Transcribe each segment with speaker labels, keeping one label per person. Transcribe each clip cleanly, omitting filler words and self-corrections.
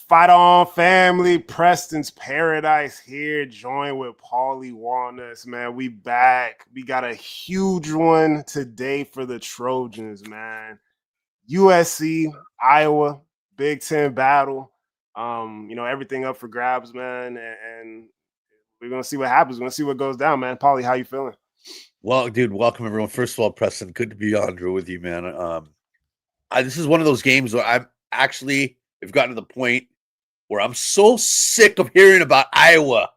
Speaker 1: Fight on, family. Preston's Paradise here, joined with Paulie Walnuts, man. We back. We got a huge one today for the Trojans, man. USC, Iowa, Big Ten battle. Everything up for grabs, man. And we're gonna see what happens. We're gonna see what goes down, man. Paulie, how you feeling?
Speaker 2: Well, dude, welcome everyone. First of all, Preston, good to be on, Drew, with you, man. This is one of those games where I've actually have gotten to the point where I'm so sick of hearing about Iowa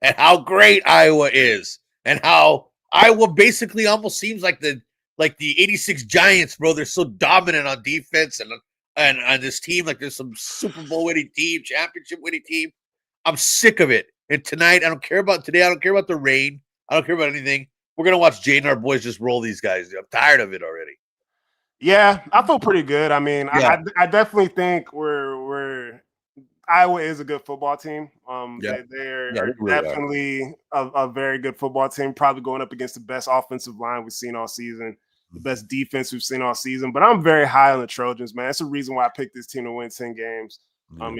Speaker 2: and how great Iowa is and how Iowa basically almost seems like the '86 Giants, bro. They're so dominant on defense and this team, like there's some Super Bowl winning team, championship winning team. I'm sick of it. And tonight, I don't care about today. I don't care about the rain. I don't care about anything. We're gonna watch Jay and our boys just roll these guys. I'm tired of it already.
Speaker 1: Yeah, I feel pretty good. I mean,
Speaker 2: Yeah,
Speaker 1: I definitely think we're Iowa is a good football team.
Speaker 2: yeah,
Speaker 1: They
Speaker 2: yeah. They
Speaker 1: are
Speaker 2: really are.
Speaker 1: definitely a very good football team. Probably going up against the best offensive line we've seen all season, the best defense we've seen all season. But I'm very high on the Trojans, man. That's the reason why I picked this team to win 10 games.
Speaker 2: Yeah.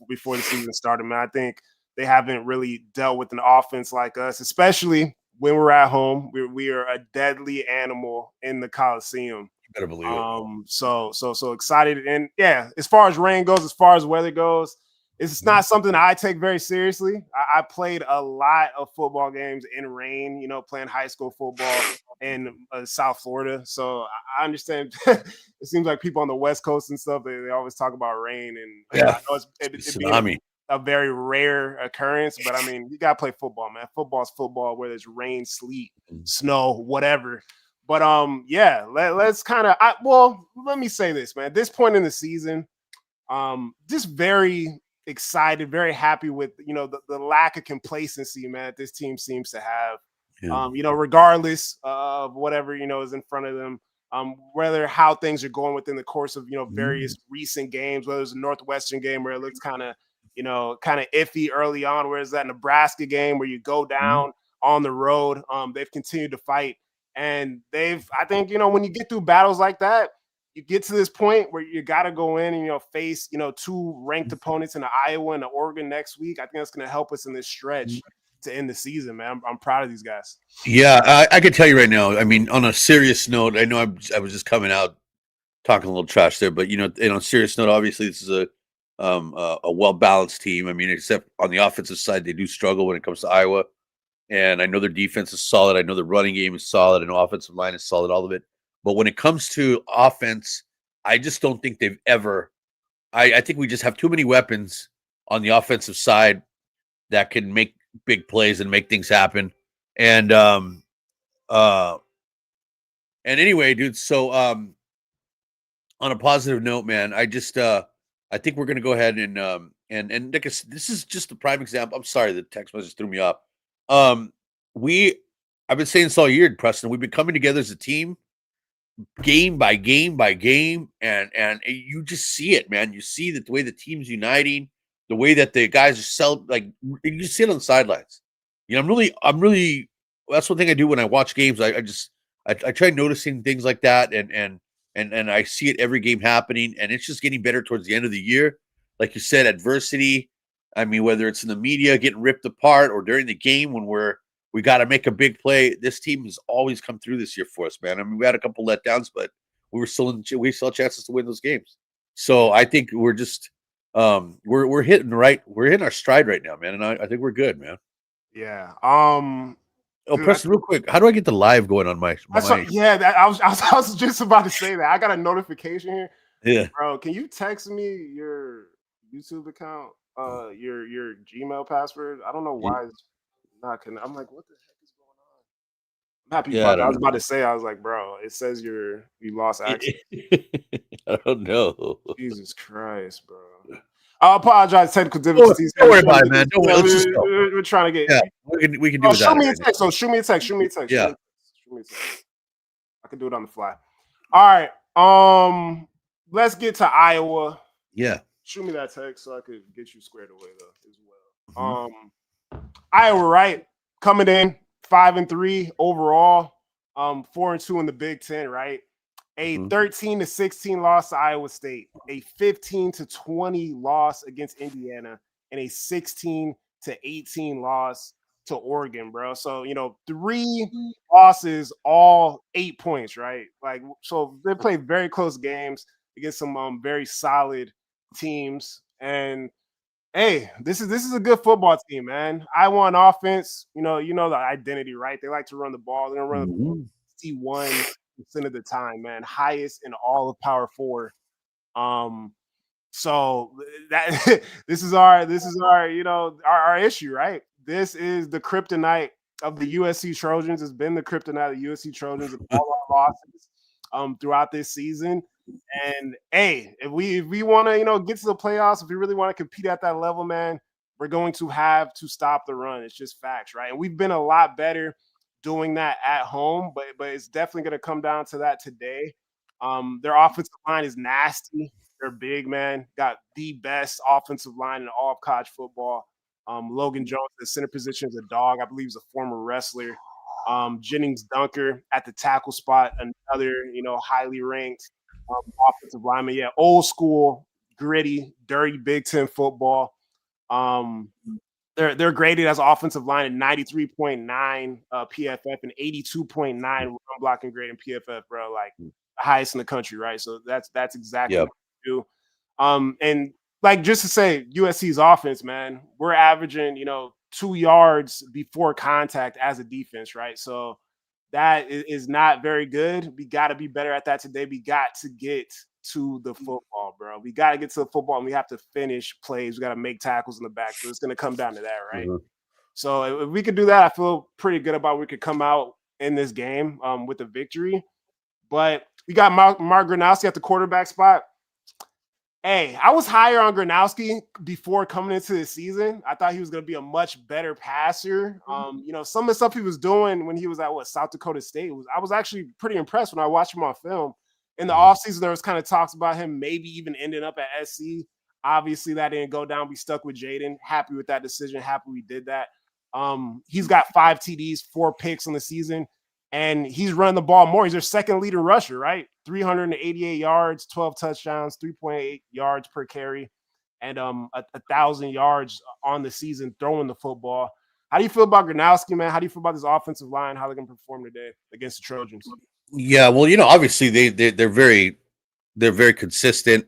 Speaker 1: Before the season started, man. I think they haven't really dealt with an offense like us, especially when we're at home. We are a deadly animal in the Coliseum.
Speaker 2: You better believe it.
Speaker 1: So excited. And yeah, as far as rain goes, as far as weather goes, it's not something I take very seriously. I played a lot of football games in rain, playing high school football in South Florida. So I understand. It seems like people on the West Coast and stuff, they always talk about rain. And
Speaker 2: Yeah,
Speaker 1: I know it being
Speaker 2: tsunami.
Speaker 1: a very rare occurrence, but I mean, you got to play football, man. Football's football, whether it's rain, sleet, snow, whatever. But yeah, let's kind of let me say this, man. At this point in the season, just very excited, very happy with the lack of complacency, man, that this team seems to have.
Speaker 2: Yeah.
Speaker 1: Regardless of whatever is in front of them, whether how things are going within the course of various recent games, whether it's a Northwestern game where it looks kind of iffy early on, whereas that Nebraska game where you go down on the road, they've continued to fight. And I think, when you get through battles like that, you get to this point where you got to go in and, face, two ranked opponents in the Iowa and the Oregon next week. I think that's going to help us in this stretch to end the season, man. I'm proud of these guys.
Speaker 2: Yeah, I can tell you right now. I mean, on a serious note, I know I was just coming out talking a little trash there, but on a serious note, obviously this is a well balanced team. I mean, except on the offensive side, they do struggle when it comes to Iowa. And I know their defense is solid. I know their running game is solid. I know offensive line is solid, all of it. But when it comes to offense, I just don't think they've ever. I think we just have too many weapons on the offensive side that can make big plays and make things happen. And uh and anyway, dude, so on a positive note, man, I think we're gonna go ahead and Nick, this is just a prime example. I'm sorry, the text message threw me off. Um, we I've been saying this all year, Preston. We've been coming together as a team, game by game by game, and you just see it, man. You see that the way the team's uniting, the way that the guys are you just see it on the sidelines. I'm really. That's one thing I do when I watch games. I try noticing things like that, and I see it every game happening, and it's just getting better towards the end of the year. Like you said, adversity. I mean, whether it's in the media getting ripped apart or during the game when we got to make a big play. This team has always come through this year for us, man. I mean, we had a couple letdowns, but we still had chances to win those games. So I think we're just we're hitting right. We're hitting our stride right now, man, and I think we're good, man.
Speaker 1: Yeah.
Speaker 2: Oh,
Speaker 1: Dude,
Speaker 2: Preston, real quick, how do I get the live going on my my?
Speaker 1: yeah, I was just about to say that. I got a notification here.
Speaker 2: Yeah,
Speaker 1: Bro, can you text me your YouTube account, your Gmail password? I don't know why it's not connected. I'm like, what the heck is going on? I'm happy
Speaker 2: yeah, I
Speaker 1: about that. I
Speaker 2: don't
Speaker 1: was about
Speaker 2: know.
Speaker 1: to say, I was like, bro, it says you lost access.
Speaker 2: I don't know.
Speaker 1: Jesus Christ, bro. I apologize, technical
Speaker 2: Don't,
Speaker 1: difficulties.
Speaker 2: don't worry about it, man. Don't worry. Let's just go.
Speaker 1: We're trying to get.
Speaker 2: Yeah, we can do
Speaker 1: Oh,
Speaker 2: without
Speaker 1: shoot
Speaker 2: it
Speaker 1: me a
Speaker 2: right now.
Speaker 1: text. So shoot me a text. Shoot me a text.
Speaker 2: Yeah,
Speaker 1: Shoot me a text. I can do it on the fly. All right. Let's get to Iowa.
Speaker 2: yeah.
Speaker 1: Shoot me that text so I could get you squared away though as well.
Speaker 2: Mhm.
Speaker 1: Iowa, right? Coming in 5-3 overall, 4-2 in the Big Ten, right? a
Speaker 2: Mhm.
Speaker 1: 13-16 loss to Iowa State, a 15-20 loss against Indiana, and a 16-18 loss to Oregon, bro. So, 3 losses, all 8 points, right? Like, so they played very close games against some very solid teams. And hey, this is a good football team, man. I want offense. The identity, right? They like to run the ball. They're gonna run the ball
Speaker 2: Mhm.
Speaker 1: 61% of the time, man. Highest in all of Power Four. Um, so that this is our our issue, right? This is the kryptonite of the USC Trojans. It's been the kryptonite of the USC Trojans of all our losses throughout this season. And hey, if we want to get to the playoffs, if we really want to compete at that level, man, we're going to have to stop the run. It's just facts, right? And we've been a lot better doing that at home, but it's definitely going to come down to that today. Their offensive line is nasty. They're big, man. Got the best offensive line in all of college football. Logan Jones, the center position, is a dog. I believe he's a former wrestler. Jennings Dunker at the tackle spot, another highly ranked offensive lineman. Yeah, old school, gritty, dirty Big Ten football. Um, they're graded as offensive line at 93.9 PFF and 82.9 run blocking grade in PFF, bro. Like highest in the country, right? So that's exactly
Speaker 2: Yep.
Speaker 1: what we do. And like just to say USC's offense, man, we're averaging 2 yards before contact as a defense, right? So that is not very good. We got to be better at that today. We got to get to the football, bro. We got to get to the football and we have to finish plays. We got to make tackles in the back. So it's going to come down to that, right?
Speaker 2: Mhm.
Speaker 1: So if we could do that, I feel pretty good about we could come out in this game with a victory. But we got Mark Gronowski at the quarterback spot. Hey, I was higher on Gronowski before coming into the season. I thought he was going to be a much better passer. Some of the stuff he was doing when he was at South Dakota State I was actually pretty impressed when I watched him on film. In the offseason, there was kind of talks about him maybe even ending up at SC. Obviously, that didn't go down. We stuck with Jaden. Happy with that decision. Happy we did that. He's got 5 TDs, 4 picks on the season, and he's running the ball more. He's their second leading rusher, right? 388 yards, 12 touchdowns, 3.8 yards per carry, and 1,000 yards on the season throwing the football. How do you feel about Gronowski, man? How do you feel about this offensive line? How they're going to perform today against the Trojans?
Speaker 2: Yeah, well, obviously they're very consistent.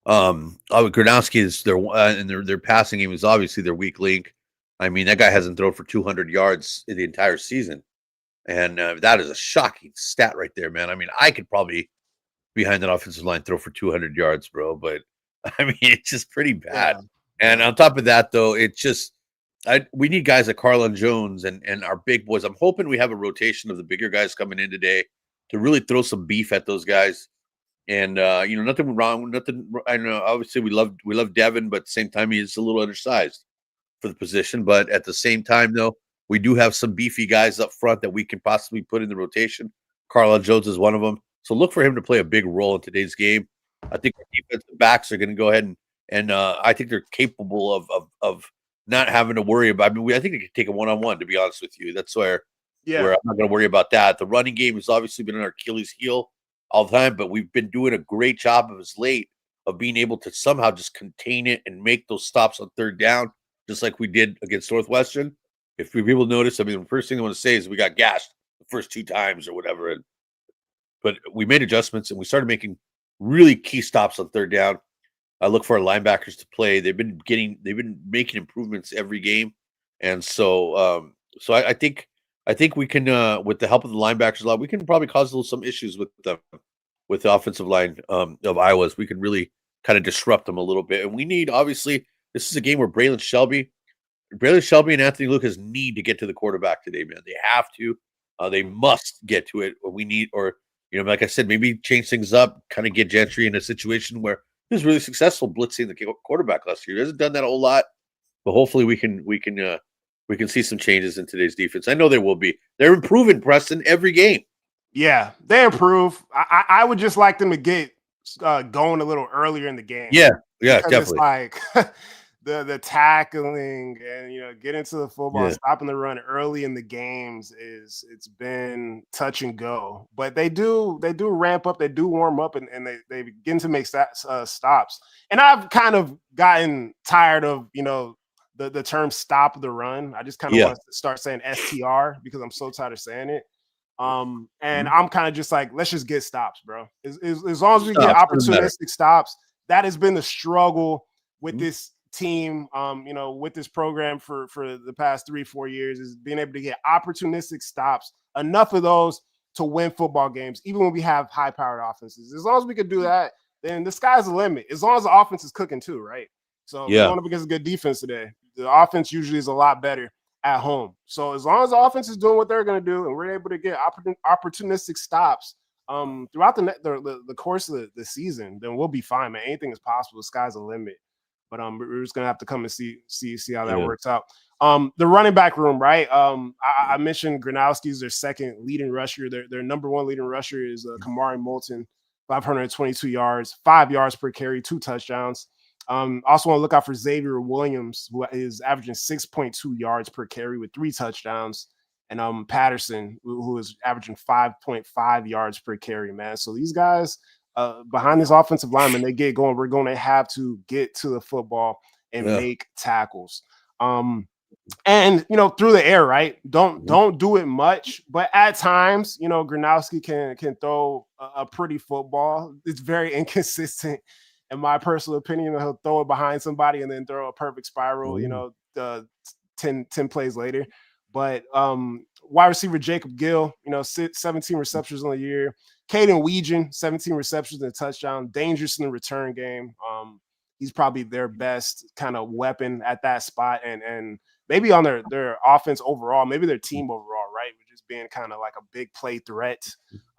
Speaker 2: Gronowski is their passing game is obviously their weak link. I mean, that guy hasn't thrown for 200 yards in the entire season, and that is a shocking stat right there, man. I mean, I could probably behind that offensive line throw for 200 yards, bro, but I mean, it's just pretty bad.
Speaker 1: Yeah,
Speaker 2: And
Speaker 1: yeah,
Speaker 2: on top of that, though, it's just we need guys like Carlon Jones and our big boys. I'm hoping we have a rotation of the bigger guys coming in today to really throw some beef at those guys. And nothing wrong, nothing. I know, obviously, we love Devin, but at the same time, he's a little undersized for the position. But at the same time, though, we do have some beefy guys up front that we can possibly put in the rotation. Carla Jones is one of them. So look for him to play a big role in today's game. I think our defensive backs are going to go ahead and I think they're capable of not having to worry about. I mean, I think they can take a one-on-one. To be honest with you, that's where
Speaker 1: yeah,
Speaker 2: I'm not going to worry about that. The running game has obviously been our Achilles heel all the time, but we've been doing a great job of late of being able to somehow just contain it and make those stops on third down, just like we did against Northwestern. If people notice, I mean, the first thing I want to say is we got gashed the first 2 times or whatever, but we made adjustments and we started making really key stops on third down. I look for our linebackers to play. They've been making improvements every game, and so I think we can, with the help of the linebackers a lot, we can probably cause some issues with the offensive line of Iowa's. We can really kind of disrupt them a little bit, and we need, obviously, this is a game where Braylon Shelby and Anthony Lucas need to get to the quarterback today, man. They have to. They must get to it. Or we need, or like I said, maybe change things up, kind of get Gentry in a situation where he was really successful blitzing the quarterback last year. He hasn't done that a whole lot, but hopefully we can see some changes in today's defense. I know there will be. They're improving, Preston, every game.
Speaker 1: yeah. They improve. I would just like them to get going a little earlier in the game
Speaker 2: Yeah, yeah,
Speaker 1: because it's
Speaker 2: definitely.
Speaker 1: like the tackling and getting to the football,
Speaker 2: Yeah.
Speaker 1: stopping the run early in the games it's been touch and go. But they do ramp up, they do warm up, and they begin to make stops. And I've kind of gotten tired of the term "stop the run." I just kind of
Speaker 2: Yeah.
Speaker 1: want to start saying STR because I'm so tired of saying it. And
Speaker 2: Mhm.
Speaker 1: I'm kind of just like, let's just get stops, bro. As long as we get
Speaker 2: Stops, doesn't matter.
Speaker 1: opportunistic stops, that has been the struggle with
Speaker 2: Mhm.
Speaker 1: this team, with this program for the past 3-4 years, is being able to get opportunistic stops, enough of those to win football games, even when we have high powered offenses. As long as we could do that, then the sky's the limit. As long as the offense is cooking too, right? So we're
Speaker 2: Yeah.
Speaker 1: going up against a good defense today. The offense usually is a lot better at home. So as long as the offense is doing what they're going to do, and we're able to get opportunistic stops throughout the course of the season, then we'll be fine, man. Anything is possible. The sky's the limit. But we're just gonna have to come and see how that
Speaker 2: Yeah.
Speaker 1: works out. The running back room, right? I mentioned Gronowski's their second leading rusher. Their number one leading rusher is Kamari Moulton, 522 yards, 5 yards per carry, 2 touchdowns. Also want to look out for Xavier Williams, who is averaging 6.2 yards per carry with 3 touchdowns, and Patterson, who is averaging 5.5 yards per carry. Man, so these guys behind this offensive lineman, they get going, we're going to have to get to the football and
Speaker 2: Yeah.
Speaker 1: make tackles. And through the air, right?
Speaker 2: Mhm.
Speaker 1: Don't do it much, but at times, Gronowski can throw a pretty football. It's very inconsistent, in my personal opinion. He'll throw it behind somebody and then throw a perfect spiral.
Speaker 2: Mhm.
Speaker 1: 10 plays later. But wide receiver Jacob Gill, 17 receptions on the year. Caden Weegan, 17 receptions and a touchdown. Dangerous in the return game. He's probably their best kind of weapon at that spot, and maybe on their offense overall, maybe their team overall, right? With just being kind of like a big play threat.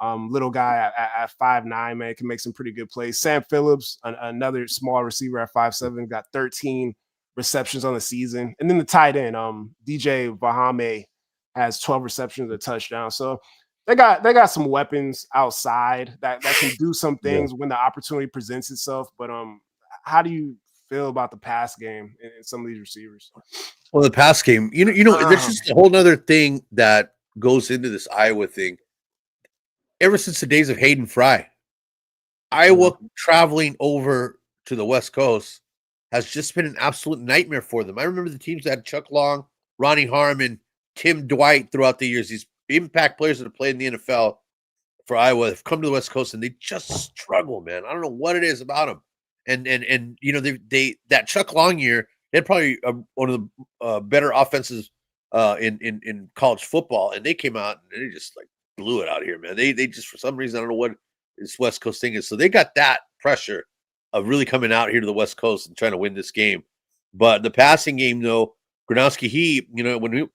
Speaker 1: Little guy at 5'9", man, can make some pretty good plays. Sam Phillips, another small receiver at 5'7", got 13 receptions on the season. And then the tight end, DJ Vahame, has 12 receptions, a touchdown. So they got some weapons outside that can do some
Speaker 2: Yeah.
Speaker 1: things when the opportunity presents itself. But how do you feel about the pass game and some of these receivers?
Speaker 2: Well, the pass game, there's just a whole nother thing that goes into this Iowa thing. Ever since the days of Hayden Fry, Iowa traveling over to the West Coast has just been an absolute nightmare for them. I remember the teams that had Chuck Long, Ronnie Harmon, Tim Dwight throughout the years. These impact players that have played in the NFL for Iowa have come to the West Coast and they just struggle, man. I don't know what it is about them. And they that Chuck Long year, they had probably one of the better offenses in college football, and they came out and they just like blew it out here, man. They just for some reason I don't know what this West Coast thing is. So they got that pressure of really coming out here to the West Coast and trying to win this game. But the passing game, though, Gronowski,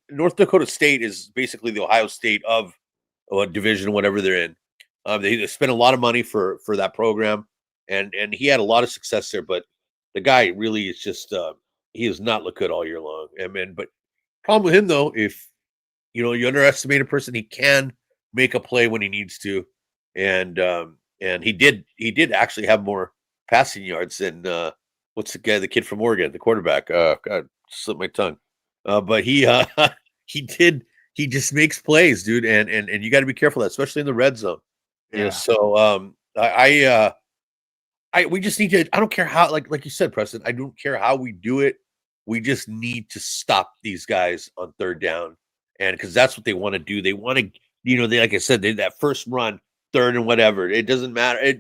Speaker 2: North Dakota State is basically the Ohio State of division, whatever they're in. They spent a lot of money for that program, and he had a lot of success there. But the guy really is just he has not looked good all year long. I mean, but problem with him though, if you underestimate a person, he can make a play when he needs to, and he did actually have more passing yards than what's the kid from Oregon, the quarterback. God, slipped my tongue. But he he did he just makes plays, dude, and you got to be careful of that, especially in the red zone.
Speaker 1: Yeah.
Speaker 2: So we just need to. I don't care how, like you said, Preston. I don't care how we do it. We just need to stop these guys on third down, and because that's what they want to do. They want to, they like I said, that first run, third and whatever. It doesn't matter.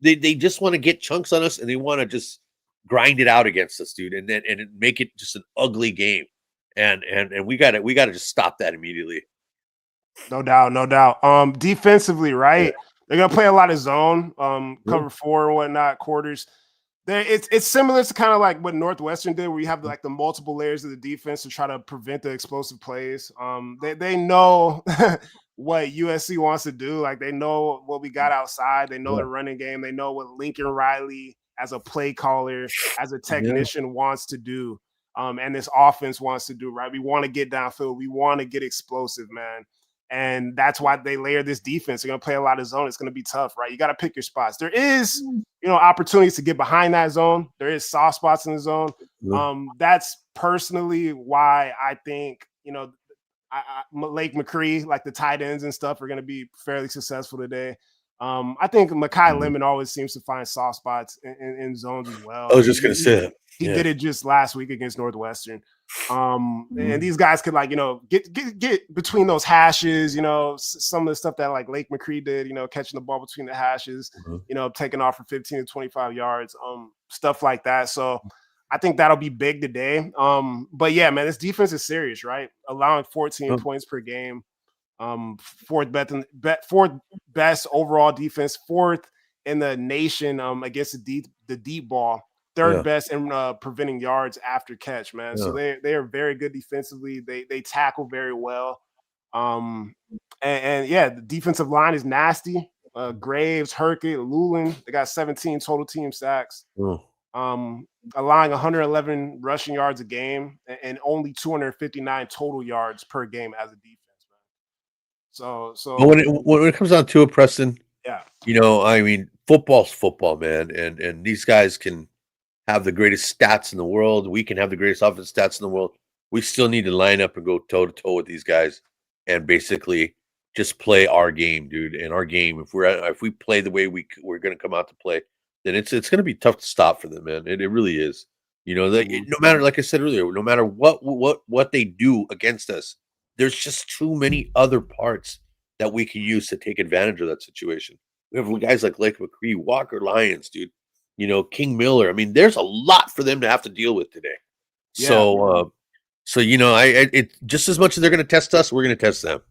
Speaker 2: They just want to get chunks on us, and they want to just grind it out against us, dude, and then make it just an ugly game. And we gotta just stop that immediately.
Speaker 1: No doubt, no doubt. Defensively,
Speaker 2: Yeah.
Speaker 1: right? They're gonna play a lot of zone, cover 4 and whatnot, quarters. It's similar to kind of like what Northwestern did, where you have like the multiple layers of the defense to try to prevent the explosive plays. They know what USC wants to do. Like they know what we got outside. They know
Speaker 2: Yeah.
Speaker 1: the running game. They know what Lincoln Riley, as a play caller, as a
Speaker 2: Yeah.
Speaker 1: technician, wants to do. And this offense wants to do. Right? We want to get downfield. We want to get explosive, man. And that's why they layer this defense. They're going to play a lot of zone. It's going to be tough, right? You got to pick your spots. There is, opportunities to get behind that zone. There is soft spots in the zone. That's personally why I think, Lake McCree, like the tight ends and stuff, are going to be fairly successful today. I think Makai Lemon always seems to find soft spots in zones as well.
Speaker 2: I was just going to say that.
Speaker 1: He did it just last week against Northwestern. And these guys could get between those hashes, some of the stuff that like Lake McCree did, catching the ball between the hashes, taking off for 15 to 25 yards, stuff like that. So I think that'll be big today. But yeah, man, this defense is serious, right? Allowing 14 points per game. Fourth best overall defense, fourth in the nation against the deep ball, third best in preventing yards after catch, man. So they are very good defensively. They tackle very well. And the defensive line is nasty. Graves, Herkett, Lulin, they got 17 total team sacks. Allowing 111 rushing yards a game and only 259 total yards per game as a defense. So
Speaker 2: when it comes down to it, Preston,
Speaker 1: yeah,
Speaker 2: football's football, man, and these guys can have the greatest stats in the world. We can have the greatest offense stats in the world. We still need to line up and go toe to toe with these guys, and basically just play our game, dude. And our game, if we play the way we're going to come out to play, then it's going to be tough to stop for them, man. It really is. No matter, like I said earlier, no matter what they do against us. There's just too many other parts that we can use to take advantage of that situation. We have guys like Lake McCree, Walker Lyons, dude. King Miller. I mean, there's a lot for them to have to deal with today.
Speaker 1: Yeah.
Speaker 2: It just as much as they're going to test us, we're going to test them.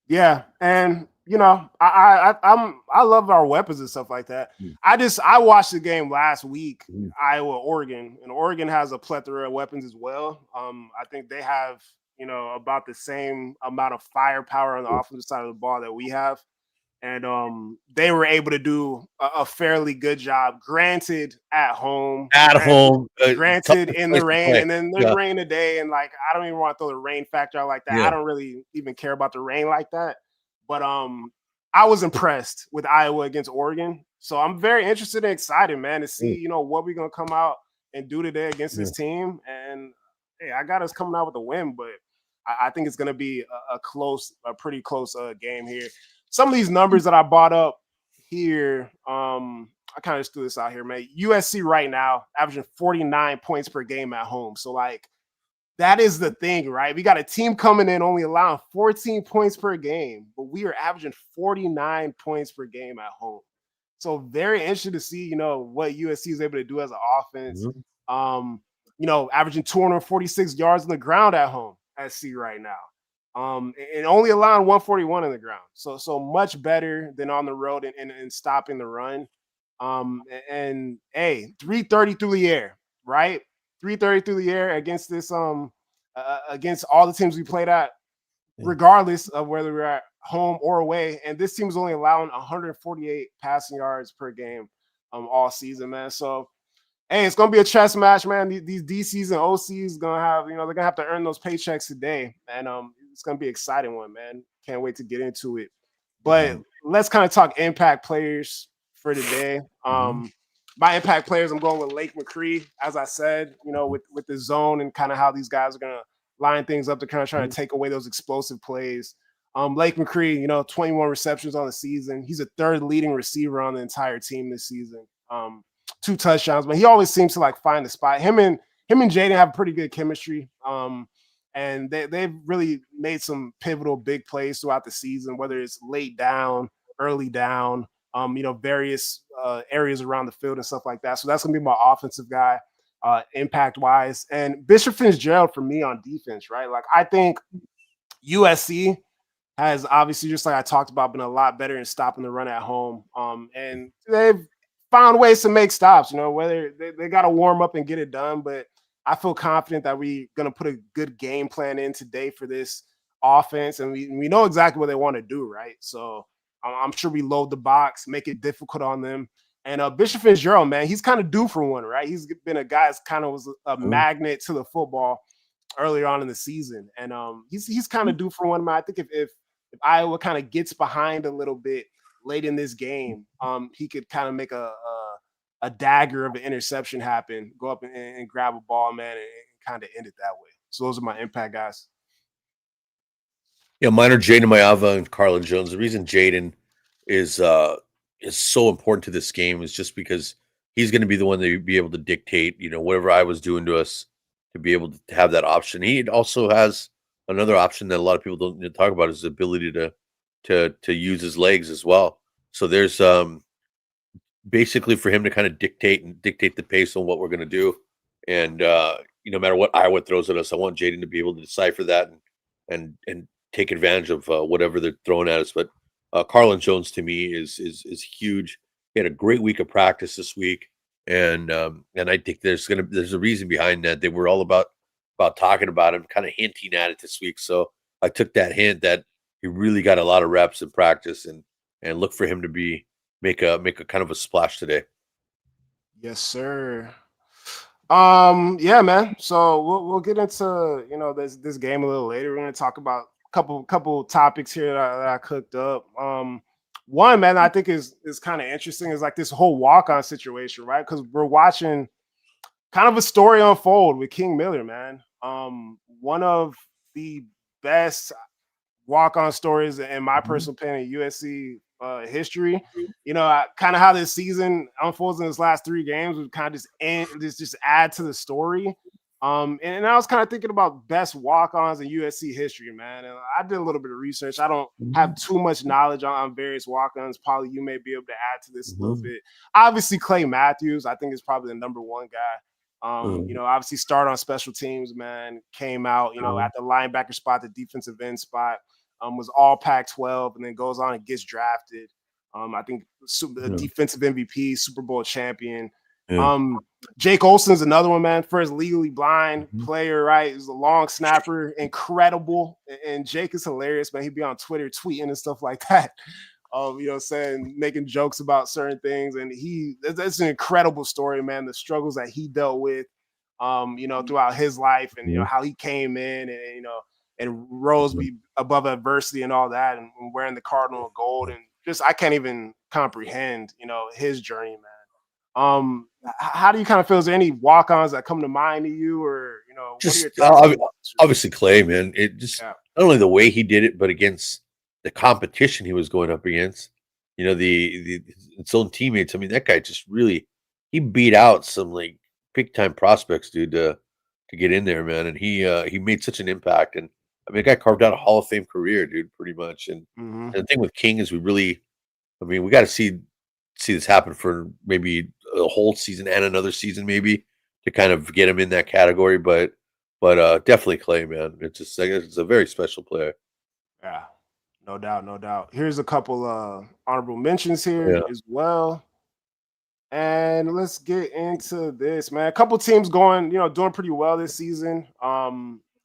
Speaker 1: Yeah, and I love our weapons and stuff like that. I watched the game last week, Iowa, Oregon, and Oregon has a plethora of weapons as well. I think they have about the same amount of firepower on the offensive side of the ball that we have. And they were able to do a fairly good job, granted at home, granted in the rain, and then there's rain today, and like I don't even want to throw the rain factor out like that. I don't really even care about the rain like that. But I was impressed with Iowa against Oregon. So I'm very interested and excited, man, to see, what we're gonna come out and do today against this team. And hey, I got us coming out with a win, but I think it's gonna be a pretty close game here. Some of these numbers that I bought up here, I kind of just threw this out here, man. USC right now averaging 49 points per game at home. So like that is the thing, right? We got a team coming in only allowing 14 points per game, but we are averaging 49 points per game at home. So very interesting to see, what USC is able to do as an offense. Averaging 246 yards on the ground at home at C right now. And only allowing 141 on the ground. So much better than on the road and stopping the run. And hey, 330 through the air, right? 330 through the air against this against all the teams we played at, regardless of whether we're at home or away. And this team is only allowing 148 passing yards per game all season, man. So hey, it's gonna be a chess match, man. These DCs and OCs gonna have, they're gonna have to earn those paychecks today, and it's gonna be an exciting one, man. Can't wait to get into it. But let's kind of talk impact players for today. My impact players, I'm going with Lake McCree, as I said, with the zone and kind of how these guys are gonna line things up to kind of try to take away those explosive plays. Lake McCree, 21 receptions on the season. He's a third leading receiver on the entire team this season. 2 touchdowns, but he always seems to like find the spot. Him and Jaden have pretty good chemistry. And they've really made some pivotal big plays throughout the season, whether it's late down, early down, various areas around the field and stuff like that. So that's gonna be my offensive guy, impact wise. And Bishop Fitzgerald for me on defense, right? Like I think USC has obviously, just like I talked about, been a lot better in stopping the run at home. And they've found ways to make stops, whether they got to warm up and get it done. But I feel confident that we're going to put a good game plan in today for this offense. And we know exactly what they want to do, right? So I'm sure we load the box, make it difficult on them. And Bishop Fitzgerald, man, he's kind of due for one, right? He's been a guy that's kind of was a magnet to the football earlier on in the season. And he's kind of due for one, man. I think if if Iowa kind of gets behind a little bit late in this game, he could kind of make a dagger of an interception happen, go up and grab a ball, man, and kind of end it that way. So those are my impact guys.
Speaker 2: Yeah, mine are Jaden Mayava and Carlin Jones. The reason Jaden is so important to this game is just because he's going to be the one that be able to dictate, whatever I was doing to us, to be able to have that option. He also has another option that a lot of people don't talk about, is the ability to use his legs as well. So there's basically for him to kind of dictate the pace on what we're going to do. And no matter what Iowa throws at us, I want Jaden to be able to decipher that and take advantage of whatever they're throwing at us. But Carlin Jones to me is huge. He had a great week of practice this week, and I think there's a reason behind that. They were all about talking about him, kind of hinting at it this week. So I took that hint that he really got a lot of reps in practice, and look for him to make a kind of a splash today.
Speaker 1: Yes, sir. Yeah, man. So we'll get into this game a little later. We're gonna talk about a couple topics here that I cooked up. One, man, I think is kind of interesting is like this whole walk-on situation, right? Because we're watching kind of a story unfold with King Miller, man. One of the best walk-on stories in my personal opinion, USC history. Kind of how this season unfolds in his last 3 games would kind of just add to the story. And I was kind of thinking about best walk-ons in USC history, man. And I did a little bit of research. I don't have too much knowledge on various walk-ons. Probably you may be able to add to this a little bit. Obviously, Clay Matthews, I think is probably the number one guy. Obviously started on special teams, man. Came out, at the linebacker spot, the defensive end spot. Was all Pac-12 and then goes on and gets drafted. I think defensive MVP, Super Bowl champion. Yeah. Jake Olsen's another one, man. First legally blind player, right? He's a long snapper, incredible. And Jake is hilarious, man. He'd be on Twitter tweeting and stuff like that. Saying, making jokes about certain things. And that's an incredible story, man. The struggles that he dealt with, throughout his life and, how he came in and rose above adversity and all that, and wearing the Cardinal gold, and just I can't even comprehend, his journey, man. How do you kind of feel? Is there any walk-ons that come to mind to you, or
Speaker 2: just obviously Clay, man? It just not only the way he did it, but against the competition he was going up against. Its own teammates. I mean, that guy just really he beat out some like big time prospects, dude, to get in there, man. And he made such an impact. And I mean, the guy carved out a Hall of Fame career, dude, pretty much. And the thing with King is we got to see this happen for maybe a whole season and another season, maybe, to kind of get him in that category. But definitely Clay, man. It's a very special player.
Speaker 1: Yeah, no doubt. Here's a couple honorable mentions here as well. And let's get into this, man. A couple teams going, doing pretty well this season.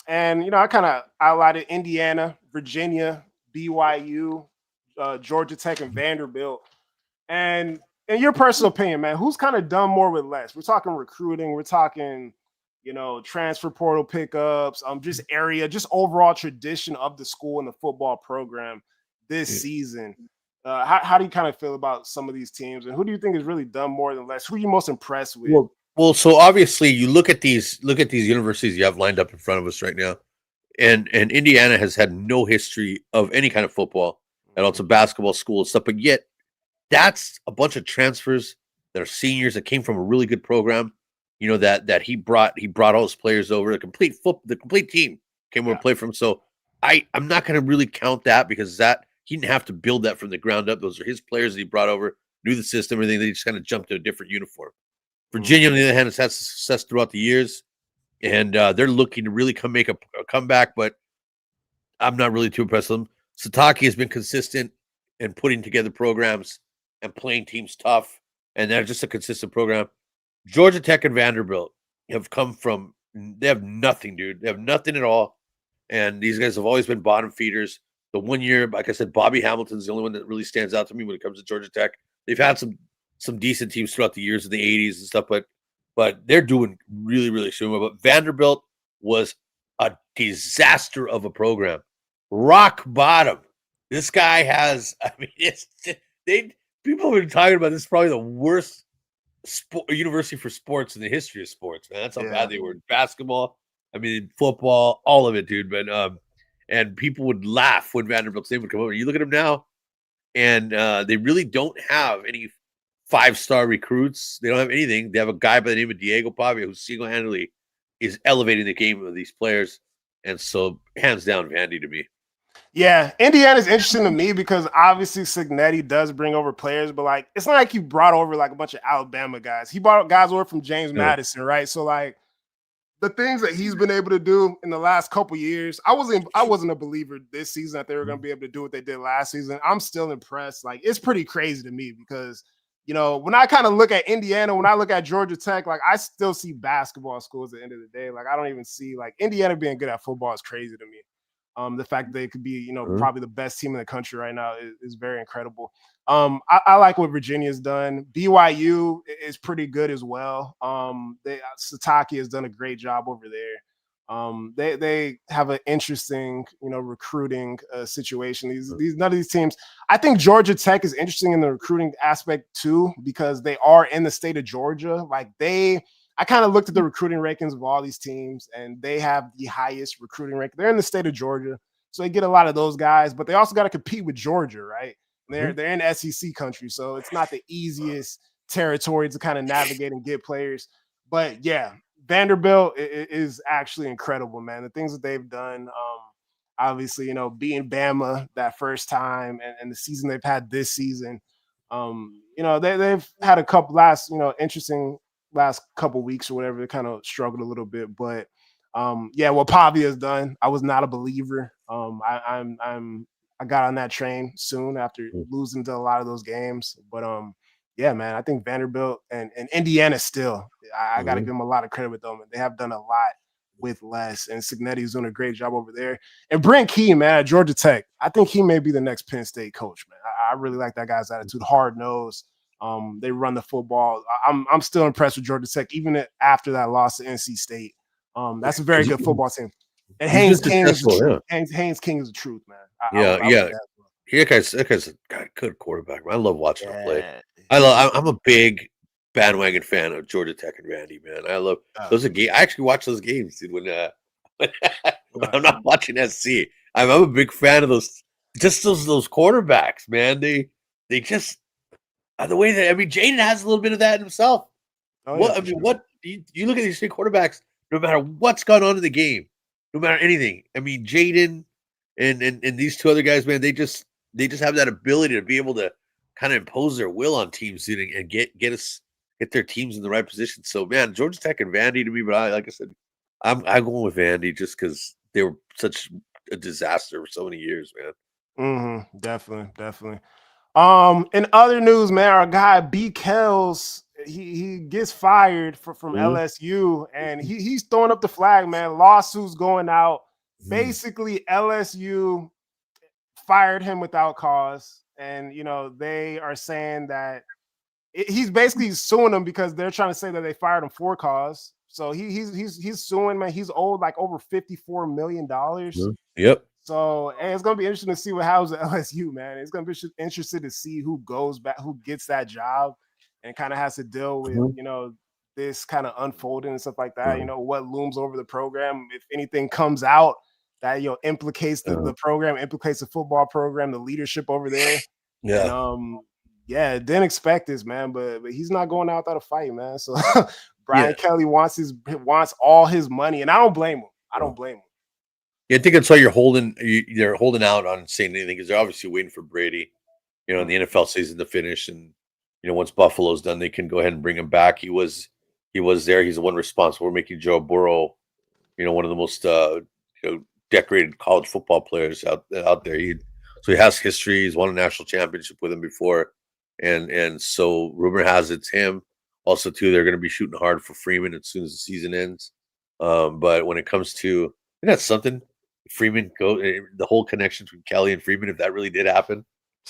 Speaker 1: And I kind of highlighted Indiana, Virginia, BYU, Georgia Tech, and Vanderbilt. And in your personal opinion, man, who's kind of done more with less? We're talking recruiting, we're talking, transfer portal pickups, just overall tradition of the school and the football program this season. How do you kind of feel about some of these teams, and who do you think has really done more than less? Who are you most impressed with?
Speaker 2: Well, so obviously you look at these universities you have lined up in front of us right now, and Indiana has had no history of any kind of football, and also basketball school and stuff, but yet that's a bunch of transfers that are seniors that came from a really good program, that he brought all his players over. The complete team came over to play for him. So I'm not going to really count that, because that he didn't have to build that from the ground up. Those are his players that he brought over, knew the system, everything. They just kind of jumped to a different uniform. Virginia, on the other hand, has had success throughout the years, and they're looking to really make a comeback, but I'm not really too impressed with them. Sataki has been consistent in putting together programs and playing teams tough, and they're just a consistent program. Georgia Tech and Vanderbilt have they have nothing, dude. They have nothing at all, and these guys have always been bottom feeders. The 1 year, like I said, Bobby Hamilton's the only one that really stands out to me when it comes to Georgia Tech. They've had some decent teams throughout the years in the 80s and stuff, but they're doing really, really well. But Vanderbilt was a disaster of a program. Rock bottom. This guy has. I mean, they people have been talking about this. Is probably the worst university for sports in the history of sports, man. That's how
Speaker 1: Yeah.
Speaker 2: bad they were in basketball. I mean, football, all of it, dude. But and people would laugh when Vanderbilt's name would come over. You look at them now, and they really don't have any 5-star recruits. They don't have anything. They have a guy by the name of Diego Pavia who single-handedly is elevating the game of these players. And so, hands down, Vandy to me.
Speaker 1: Yeah, Indiana's interesting to me because obviously Signetti does bring over players, but like it's not like he brought over like a bunch of Alabama guys. He brought guys over from James Madison, right? So like the things that he's been able to do in the last couple years, I wasn't a believer this season that they were going to be able to do what they did last season. I'm still impressed. Like it's pretty crazy to me because when I kind of look at Indiana, when I look at Georgia Tech, like I still see basketball schools at the end of the day. Like I don't even see like Indiana being good at football is crazy to me. The fact that they could be, probably the best team in the country right now is very incredible. I like what Virginia's done. BYU is pretty good as well. Satake has done a great job over there. They have an interesting, recruiting situation. None of these teams. I think Georgia Tech is interesting in the recruiting aspect too because they are in the state of Georgia. I kind of looked at the recruiting rankings of all these teams, and they have the highest recruiting rank. They're in the state of Georgia, so they get a lot of those guys, but they also got to compete with Georgia, right? They're in SEC country, so it's not the easiest territory to kind of navigate and get players. But yeah, Vanderbilt is actually incredible, man. The things that they've done, obviously, beating Bama that first time and the season they've had this season. They've had a couple interesting last couple weeks or whatever. They kind of struggled a little bit, but what Pavia has done, I was not a believer. I got on that train soon after losing to a lot of those games, but yeah, man, I think Vanderbilt and Indiana still, I got to give them a lot of credit with them. They have done a lot with less, and Signetti's doing a great job over there. And Brent Key, man, at Georgia Tech, I think he may be the next Penn State coach, man. I really like that guy's attitude, hard nosed. They run the football. I'm still impressed with Georgia Tech, even after that loss to NC State. That's a very good football team. And Haynes King is the truth. Yeah. Haynes King is the truth, man.
Speaker 2: That guy's a good quarterback. I love watching him play. I'm a big bandwagon fan of Georgia Tech and Vandy, man. I love those. I actually watch those games, dude. When I'm not watching SC, I'm a big fan of those. Just those quarterbacks, man. They just the way that Jaden has a little bit of that himself. What you look at these three quarterbacks, no matter what's gone on in the game, no matter anything. Jaden and these two other guys, man, they just have that ability to be able to kind of impose their will on teams and get their teams in the right position. So, man, Georgia Tech and Vandy to me, but like I said, I'm going with Vandy just because they were such a disaster for so many years, man.
Speaker 1: Definitely. In other news, man, our guy B. Kells, he gets fired from LSU, and he's throwing up the flag, man. Lawsuits going out. Basically, LSU fired him without cause, and they are saying that he's basically suing them because they're trying to say that they fired him for cause. So he's suing, man. He's owed like over $54 million.
Speaker 2: Yep.
Speaker 1: So it's gonna be interesting to see what happens at LSU, man. It's gonna be interesting to see who goes back, who gets that job, and kind of has to deal with this kind of unfolding and stuff like that. What looms over the program. If anything comes out that implicates the program, implicates the football program, the leadership over there.
Speaker 2: Yeah.
Speaker 1: And didn't expect this, man, but he's not going out without a fight, man. So Brian Kelly wants all his money, and I don't blame him. I don't blame him.
Speaker 2: Yeah, I think that's why they're holding out on saying anything because they're obviously waiting for Brady, in the NFL season to finish, and once Buffalo's done, they can go ahead and bring him back. He was there. He's the one responsible for making Joe Burrow, one of the most decorated college football players out there. So he has history. He's won a national championship with him before, and so rumor has it's him. Also, too, they're going to be shooting hard for Freeman as soon as the season ends. But when it comes to that's something. Freeman the whole connection between Kelly and Freeman, if that really did happen,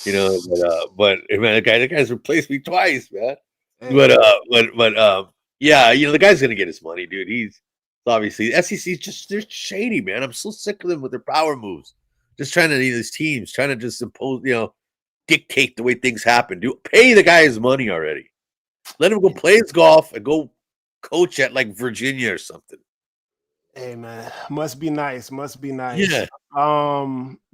Speaker 2: but man, the guy's replaced me twice, man. Hey. But the guy's gonna get his money, dude. He's obviously SEC they're shady, man. I'm so sick of them with their power moves. just trying to these teams trying to just impose, dictate the way things happen. Pay the guy his money already. Let him go play his golf and go coach at like Virginia or something.
Speaker 1: Hey man, must be nice. Must be nice.
Speaker 2: Yeah,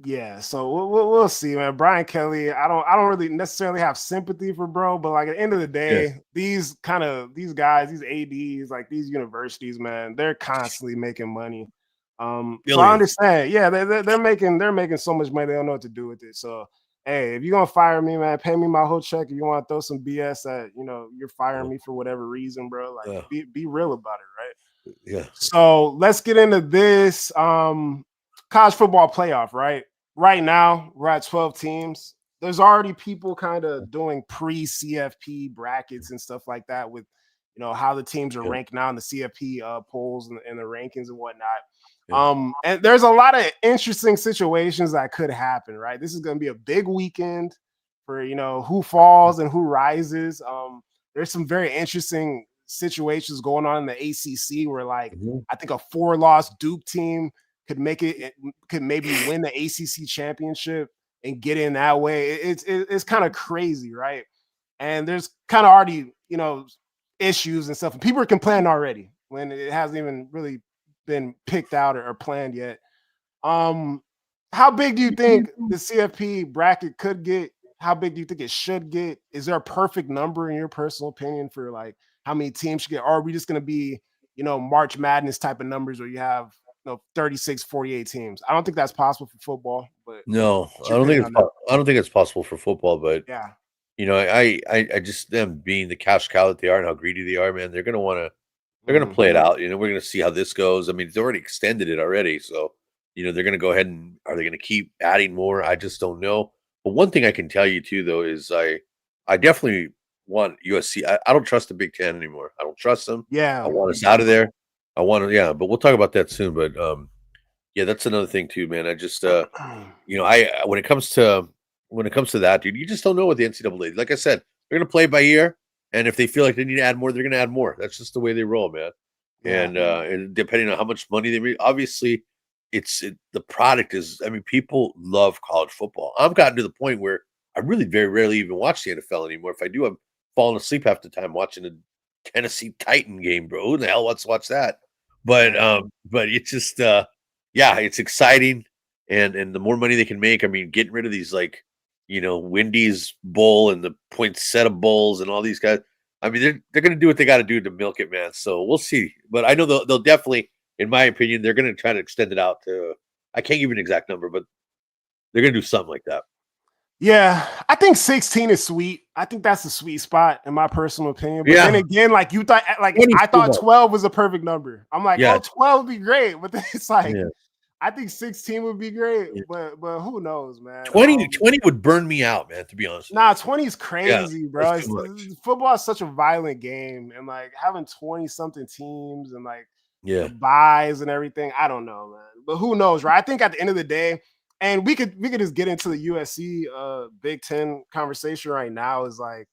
Speaker 1: Yeah. So we'll see, man. Brian Kelly. I don't really necessarily have sympathy for bro, but like at the end of the
Speaker 2: yeah,
Speaker 1: day, these guys, these ads, like these universities, man, they're constantly making money. So I
Speaker 2: billions.
Speaker 1: understand. Yeah, they're making so much money they don't know what to do with it. So hey, if you're gonna fire me, man, pay me my whole check. If you want to throw some BS that you're firing
Speaker 2: Yeah,
Speaker 1: me for whatever reason, bro, like
Speaker 2: yeah,
Speaker 1: be real about it, right?
Speaker 2: yeah.
Speaker 1: So let's get into this college football playoff, right? Right now, we're at 12 teams. There's already people kind of doing pre-CFP brackets and stuff like that with how the teams are
Speaker 2: Yeah,
Speaker 1: ranked now in the CFP polls and the rankings and whatnot.
Speaker 2: yeah.
Speaker 1: And there's a lot of interesting situations that could happen, right? This is going to be a big weekend for who falls and who rises. There's some very interesting situations going on in the ACC where like
Speaker 2: Mhm.
Speaker 1: I think a 4-loss Duke team could maybe win the ACC championship and get in that way. It's kind of crazy, right? And there's kind of already issues and stuff. And people are complaining already when it hasn't even really been picked out or planned yet. Um, how big do you think the CFP bracket could get? How big do you think it should get? Is there a perfect number in your personal opinion for like how many teams should get? Or are we just going to be, March Madness type of numbers where you have 36, 48 teams? I don't think that's possible for football, but
Speaker 2: No,
Speaker 1: what's your opinion on that?
Speaker 2: I don't think it's possible for football, but
Speaker 1: Yeah.
Speaker 2: I just them being the cash cow that they are and how greedy they are, man. They're gonna
Speaker 1: Mhm.
Speaker 2: play it out. We're gonna see how this goes. I mean, they've already extended it already, so they're gonna go ahead and are they gonna keep adding more? I just don't know. But one thing I can tell you too, though, is I definitely want USC. I don't trust the Big Ten anymore. I don't trust them. I
Speaker 1: Yeah.
Speaker 2: want us out of there. I want to, yeah, but we'll talk about that soon. But yeah, that's another thing too, man. I just I when it comes to that, dude, you just don't know what the NCAA. Like I said, they're gonna play by ear, and if they feel like they need to add more, they're gonna add more. That's just the way they roll, man.
Speaker 1: Yeah.
Speaker 2: And depending on how much money they make, obviously, the product is. I mean, people love college football. I've gotten to the point where I really very rarely even watch the NFL anymore. If I do, I'm falling asleep half the time watching a Tennessee Titan game, bro. Who the hell wants to watch that?
Speaker 1: Right.
Speaker 2: But it's just yeah, it's exciting, and the more money they can make, I mean, getting rid of these like Wendy's bowl and the poinsettia bowls and all these guys. I mean, they're going to do what they got to do to milk it, man. So we'll see. But I know they'll definitely, in my opinion, they're going to try to extend it out to. I can't give you an exact number, but they're going to do something like that.
Speaker 1: Yeah, I think 16 is sweet. I think that's a sweet spot in my personal opinion. But then
Speaker 2: Yeah,
Speaker 1: again, like you thought, like
Speaker 2: 20's
Speaker 1: I
Speaker 2: too
Speaker 1: thought
Speaker 2: much.
Speaker 1: 12 was a perfect number. I'm like,
Speaker 2: Yeah,
Speaker 1: oh, 12 would be great. But then it's like,
Speaker 2: yeah,
Speaker 1: I think 16 would be great.
Speaker 2: yeah.
Speaker 1: But who knows, man?
Speaker 2: 20 would burn me out, man. To be honest with you.
Speaker 1: Nah, 20 is
Speaker 2: Yeah,
Speaker 1: crazy, bro.
Speaker 2: that's too much.
Speaker 1: Football is such a violent game, and like having 20 something teams and like the
Speaker 2: Yeah.
Speaker 1: buys and everything. I don't know, man. But who knows, right? I think at the end of the day, and we could just get into the USC Big Ten conversation right now. Is like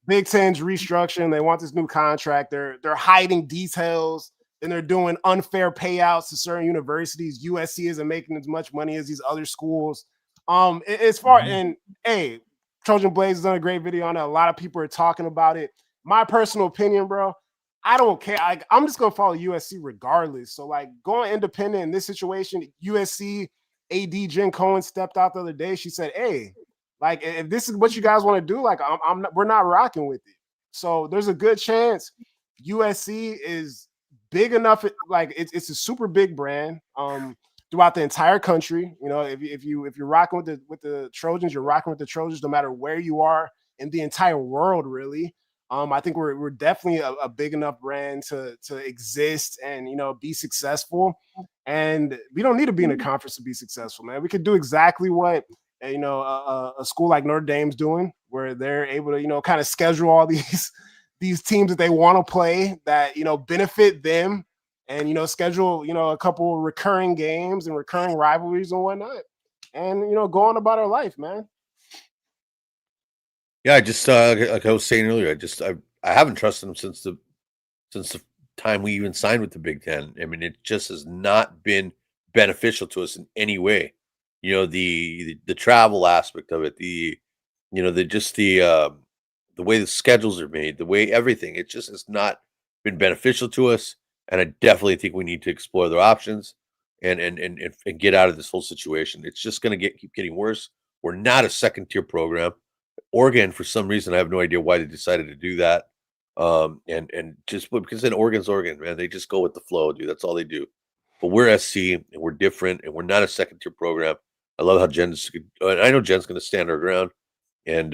Speaker 1: Big Ten's restructuring. They want this new contract. They're hiding details and they're doing unfair payouts to certain universities. USC isn't making as much money as these other schools. As far
Speaker 2: Mhm.
Speaker 1: and hey, Trojan Blaze has done a great video on it. A lot of people are talking about it. My personal opinion, bro, I don't care. I'm just gonna follow USC regardless. So like going independent in this situation, USC AD Jen Cohen stepped out the other day. She said, "Hey, like if this is what you guys want to do, like I'm not, we're not rocking with it." So there's a good chance USC is big enough. Like it's a super big brand throughout the entire country. If you're rocking with the Trojans, you're rocking with the Trojans no matter where you are in the entire world, really. I think we're definitely a big enough brand to exist and be successful. And we don't need to be in a conference to be successful, man. We could do exactly what a school like Notre Dame's doing, where they're able to kind of schedule all these teams that they want to play that benefit them, and schedule a couple recurring games and recurring rivalries and whatnot, and go on about our life, man.
Speaker 2: Yeah, I just like I was saying earlier, I haven't trusted them since the time we even signed with the Big Ten. I mean, it just has not been beneficial to us in any way. the travel aspect of it, the way the schedules are made, the way everything, it just has not been beneficial to us. And I definitely think we need to explore other options and get out of this whole situation. It's just going to keep getting worse. We're not a second tier program. Oregon, for some reason, I have no idea why they decided to do that. And just because then Oregon's Oregon, man, they just go with the flow, dude. That's all they do. But we're SC and we're different and we're not a second tier program. I love how I know Jen's going to stand her ground and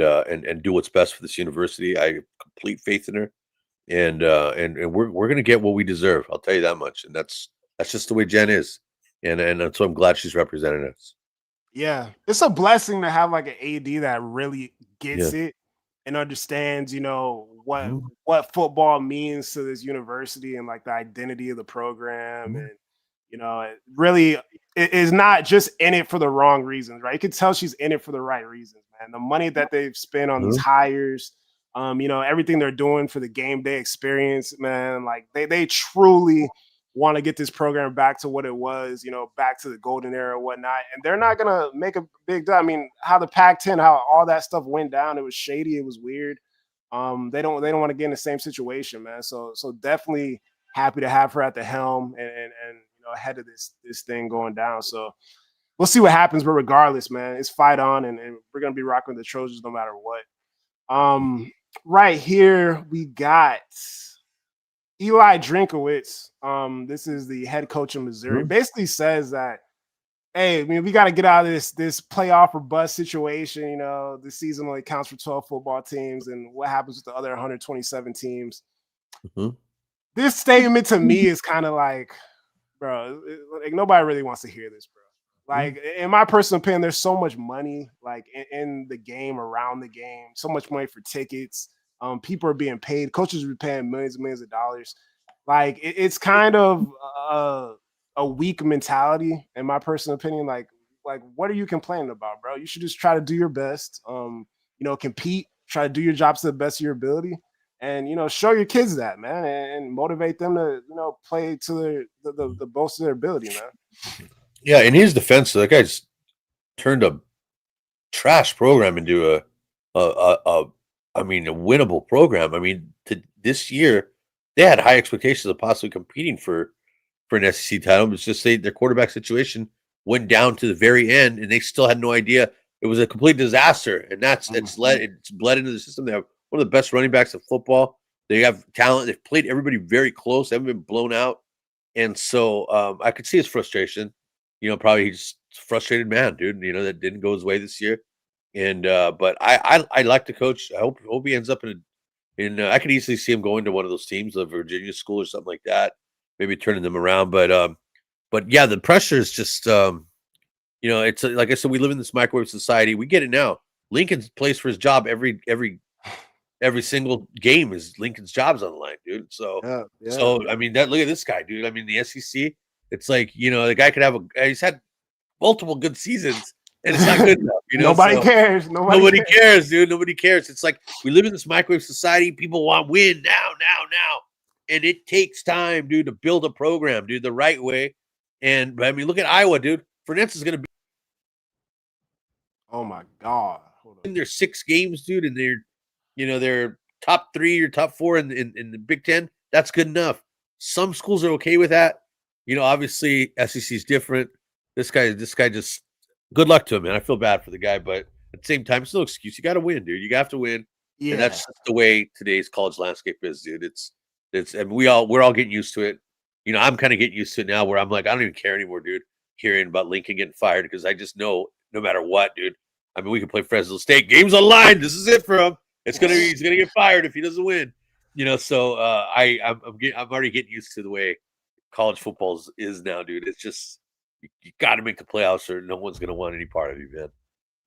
Speaker 2: do what's best for this university. I have complete faith in her, and we're going to get what we deserve. I'll tell you that much. And that's just the way Jen is, and so I'm glad she's representing us.
Speaker 1: Yeah, it's a blessing to have like an AD that really
Speaker 2: Yeah.
Speaker 1: gets it and understands, what
Speaker 2: Mhm.
Speaker 1: football means to this university and like the identity of the program,
Speaker 2: Mhm.
Speaker 1: and it really it is not just in it for the wrong reasons, right? You can tell she's in it for the right reasons, man. The money that they've spent on these
Speaker 2: Mhm.
Speaker 1: hires, everything they're doing for the game day experience, man. Like they truly want to get this program back to what it was, back to the golden era and whatnot. And they're not gonna make a big deal. I mean, how the Pac-10, how all that stuff went down, it was shady, it was weird. They don't want to get in the same situation, man. So definitely happy to have her at the helm and ahead of this thing going down. So we'll see what happens, but regardless, man, it's fight on, and we're gonna be rocking the Trojans no matter what. Right here we got Eli Drinkowitz, this is the head coach of Missouri,
Speaker 2: Mhm.
Speaker 1: basically says that, hey, I mean, we got to get out of this playoff or bust situation. The season only counts for 12 football teams, and what happens with the other 127 teams?
Speaker 2: Mhm.
Speaker 1: This statement to me is kind of like, bro, like nobody really wants to hear this, bro.
Speaker 2: Mhm.
Speaker 1: Like in my personal opinion, there's so much money like in the game, around the game, so much money for tickets. People are being paid. Coaches are paying millions and millions of dollars. Like it's kind of a weak mentality, in my personal opinion. Like what are you complaining about, bro? You should just try to do your best. Compete, try to do your job to the best of your ability, and show your kids that, man, and motivate them to play to the boast of their ability, man.
Speaker 2: Yeah, in his defense, that guy's turned a trash program into a I mean, a winnable program. I mean, this year they had high expectations of possibly competing for an SEC title. It's just their quarterback situation went down to the very end, and they still had no idea. It was a complete disaster, and it's bled into the system. They have one of the best running backs in football. They have talent. They've played everybody very close. They haven't been blown out, and so I could see his frustration. Probably he's just a frustrated man, dude. That didn't go his way this year, and but I like the coach. I hope he ends up I could easily see him going to one of those teams, a Virginia school or something like that, maybe turning them around. But yeah, the pressure is just, it's like I said, we live in this microwave society. We get it now. Lincoln plays for his job every single game. Is Lincoln's job's on the line, dude. So,
Speaker 1: Yeah, yeah.
Speaker 2: so I mean, look at this guy, dude. I mean, the SEC. It's like the guy could have he's had multiple good seasons, and it's not good enough,
Speaker 1: Nobody
Speaker 2: So
Speaker 1: cares. Nobody
Speaker 2: nobody
Speaker 1: cares.
Speaker 2: cares, dude. Nobody cares. It's like we live in this microwave society. People want win now, now, now. And it takes time, dude, to build a program, dude, the right way. And I mean, look at Iowa, dude. Fernandez is going to be
Speaker 1: Oh my god. Hold up.
Speaker 2: in their 6 games, dude, and they're top 3 or top 4 in the Big Ten. That's good enough. Some schools are okay with that. Obviously SEC is different. This guy just good luck to him, man. I feel bad for the guy, but at the same time, it's no excuse. You got to win, dude. You have to win, and
Speaker 1: Yeah.
Speaker 2: that's just the way today's college landscape is, dude. And we're all getting used to it. I'm kind of getting used to it now, where I'm like, I don't even care anymore, dude. Hearing about Lincoln getting fired because I just know no matter what, dude. I mean, we can play Fresno State. Game's on line. This is it for him. He's gonna get fired if he doesn't win. So I'm already getting used to the way college football is now, dude. It's just you got to make the playoffs, or no one's gonna want any part of you, man.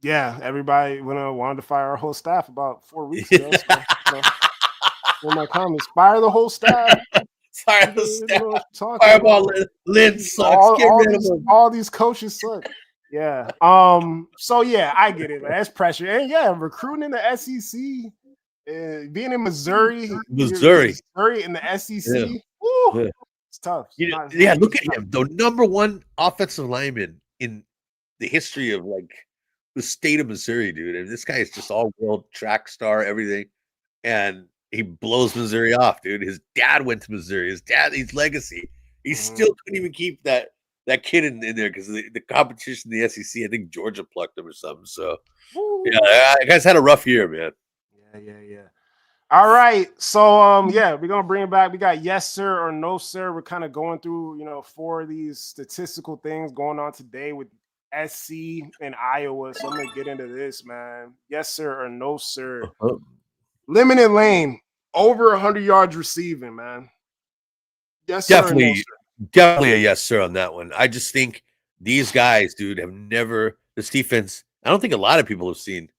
Speaker 1: Yeah. Everybody wanted to fire our whole staff about 4 weeks ago. So in my comments, fire the whole staff.
Speaker 2: Fire the
Speaker 1: They don't
Speaker 2: staff.
Speaker 1: know what you're talking
Speaker 2: Fireball
Speaker 1: about.
Speaker 2: Lynn sucks.
Speaker 1: All
Speaker 2: Get
Speaker 1: all
Speaker 2: rid of
Speaker 1: these
Speaker 2: him.
Speaker 1: all these coaches suck. Yeah. So yeah, I get it, man. That's pressure, and yeah, recruiting in the SEC, being in Missouri,
Speaker 2: Missouri.
Speaker 1: Missouri in the SEC.
Speaker 2: Yeah.
Speaker 1: Woo,
Speaker 2: Yeah.
Speaker 1: it's tough. It's not
Speaker 2: Yeah,
Speaker 1: easy
Speaker 2: look at
Speaker 1: stuff.
Speaker 2: him. The number one offensive lineman in the history of like the state of Missouri, dude. And this guy is just all world track star, everything. And he blows Missouri off, dude. His dad went to Missouri. His legacy. He still couldn't even keep that kid in there because the competition in the SEC. I think Georgia plucked him or something. So yeah, you guys had a rough year, man.
Speaker 1: Yeah. All right. So yeah, we're gonna bring it back. We got yes, sir, or no, sir. We're kind of going through, 4 of these statistical things going on today with SC and Iowa. So I'm gonna get into this, man. Yes, sir, or no, sir. Limited lane, over 100 yards receiving, man. Yes, sir, or no,
Speaker 2: Definitely,
Speaker 1: sir.
Speaker 2: definitely a yes, sir, on that one. I just think these guys, dude, have never this defense. I don't think a lot of people have seen.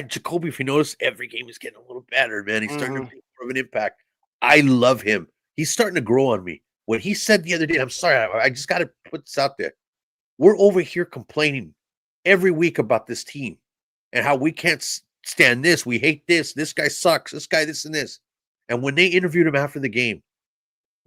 Speaker 2: Jacoby, if you notice, every game is getting a little better, man. He's starting to make more of an impact. I love him. He's starting to grow on me. When he said the other day, I'm sorry, I just got to put this out there. We're over here complaining every week about this team and how we can't stand this. We hate this. This guy sucks. This guy, this and this. And when they interviewed him after the game,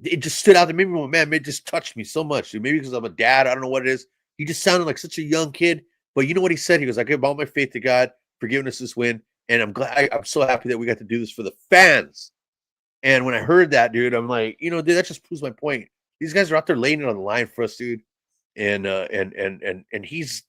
Speaker 2: it just stood out to me. Man, it just touched me so much. Dude. Maybe because I'm a dad. I don't know what it is. He just sounded like such a young kid. But you know what he said? He goes, I give all my faith to God for giving us this win. And I'm glad. I'm so happy that we got to do this for the fans. And when I heard that, dude, I'm like, dude, that just proves my point. These guys are out there laying it on the line for us, dude. And he's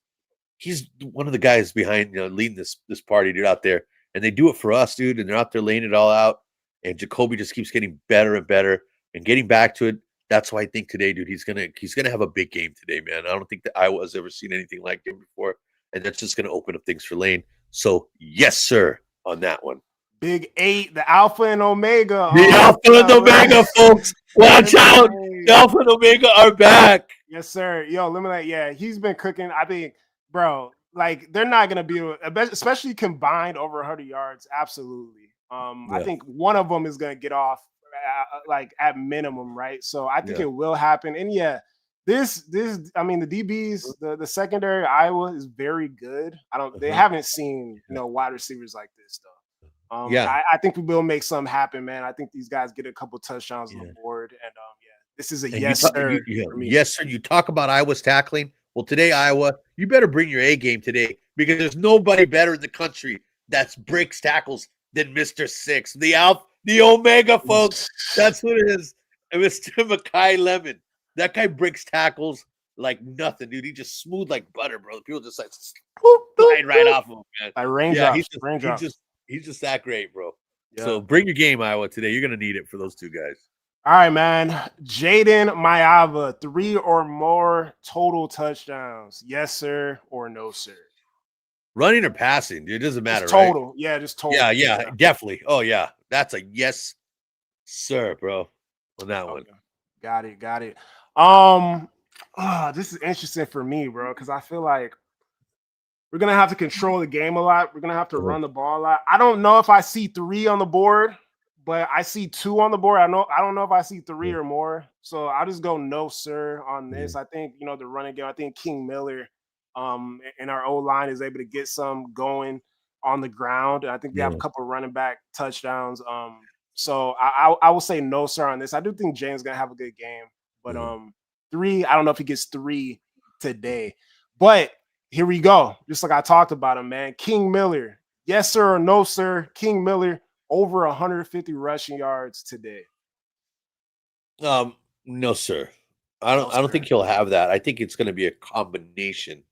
Speaker 2: one of the guys behind, leading this party, dude, out there. And they do it for us, dude. And they're out there laying it all out. And Jacoby just keeps getting better and better and getting back to it. That's why I think today, dude, he's gonna have a big game today, man. I don't think that Iowa's ever seen anything like him before, and that's just gonna open up things for Lane. So yes, sir, on that one.
Speaker 1: Big 8, the Alpha and Omega.
Speaker 2: The Alpha and Omega, folks. Watch out. The Alpha and Omega are back.
Speaker 1: Yes, sir. Yo, Lemonade, yeah, he's been cooking. I think, bro, like they're not going to be, especially combined over 100 yards. Absolutely. I think one of them is going to get off like at minimum, right? So I think it will happen. And yeah, this, I mean, the DBs, the secondary Iowa is very good. They haven't seen, wide receivers like this though. I think we will make something happen, man. I think these guys get a couple touchdowns on the board, and this is a yes, sir.
Speaker 2: Yes, sir. You talk about Iowa's tackling. Well, today, Iowa, you better bring your A game today because there's nobody better in the country that breaks tackles than Mr. Six, the Alpha, the Omega, folks. That's what it is. And Mr. Makai Lemon, that guy breaks tackles like nothing, dude. He just smooth like butter, bro. People just like slide right off of him, man.
Speaker 1: Like raindrops.
Speaker 2: He's just that great, bro. Yeah. So bring your game, Iowa, today. You're going to need it for those two guys.
Speaker 1: All right, man. Jaden Mayava, 3 or more total touchdowns. Yes, sir, or no, sir?
Speaker 2: Running or passing, dude, it doesn't matter,
Speaker 1: just total.
Speaker 2: Right?
Speaker 1: Yeah, just total.
Speaker 2: Yeah, definitely. Oh, yeah. That's a yes, sir, bro, on that one.
Speaker 1: Got it. This is interesting for me, bro, because I feel like we're going to have to control the game a lot. We're going to have to run the ball a lot. I don't know if I see 3 on the board, but I see 2 on the board. I don't know if I see 3 or more. So I'll just go no, sir, on this. I think, the running game, I think King Miller and our O-line is able to get some going on the ground. And I think they have a couple of running back touchdowns. So I will say no, sir, on this. I do think James is going to have a good game. But 3, I don't know if he gets 3 today. But here we go. Just like I talked about him, man. King Miller. Yes, sir, or no, sir? King Miller, over 150 rushing yards today.
Speaker 2: No, sir. I don't think he'll have that. I think it's going to be a combination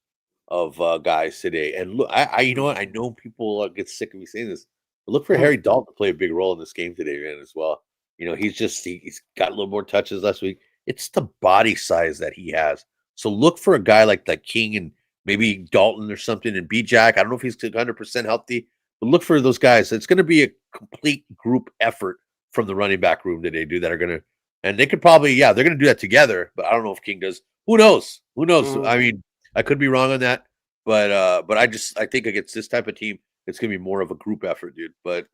Speaker 2: of guys today. And look, you know what? I know people get sick of me saying this, but look for Harry Dalton to play a big role in this game today, man, as well. He's got a little more touches last week. It's the body size that he has. So look for a guy like that King and maybe Dalton or something, and B-Jack. I don't know if he's 100% healthy, but look for those guys. It's going to be a complete group effort from the running back room today, dude, that are going to, and they could probably, they're going to do that together, but I don't know if King does. Who knows? I mean, I could be wrong on that, but I think against this type of team, it's going to be more of a group effort, dude. But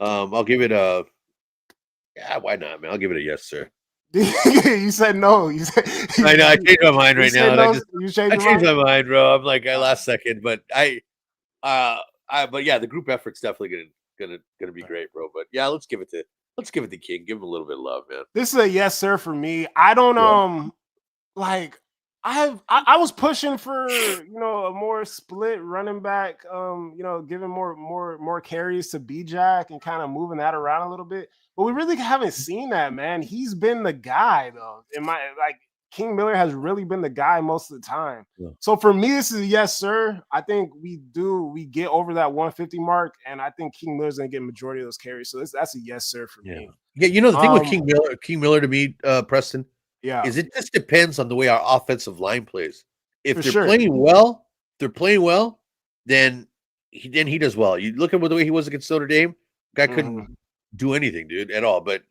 Speaker 2: I'll give it why not, man? I'll give it a yes, sir.
Speaker 1: You said no.
Speaker 2: I know. I changed my mind right now. No, I changed my mind, bro. I'm like last second, but but yeah, the group effort's definitely gonna be great, bro. But yeah, let's give it to King. Give him a little bit of love, man.
Speaker 1: This is a yes, sir, for me. I don't like I was pushing for a more split running back, giving more carries to B Jack and kind of moving that around a little bit. But we really haven't seen that, man. He's been the guy though. In my like King Miller has really been the guy most of the time.
Speaker 2: Yeah.
Speaker 1: So for me, this is a yes, sir. I think we get over that 150 mark, and I think King Miller's gonna get majority of those carries. So that's a yes, sir, for
Speaker 2: Yeah.
Speaker 1: me.
Speaker 2: Yeah. You know, the thing with
Speaker 1: Um,
Speaker 2: King Miller to me, Preston,
Speaker 1: yeah,
Speaker 2: is it just depends on the way our offensive line plays. If
Speaker 1: for
Speaker 2: they're
Speaker 1: sure.
Speaker 2: playing well, then he does well. You look at the way he was against Notre Dame, guy couldn't
Speaker 1: Mhm.
Speaker 2: do anything, dude, at all. But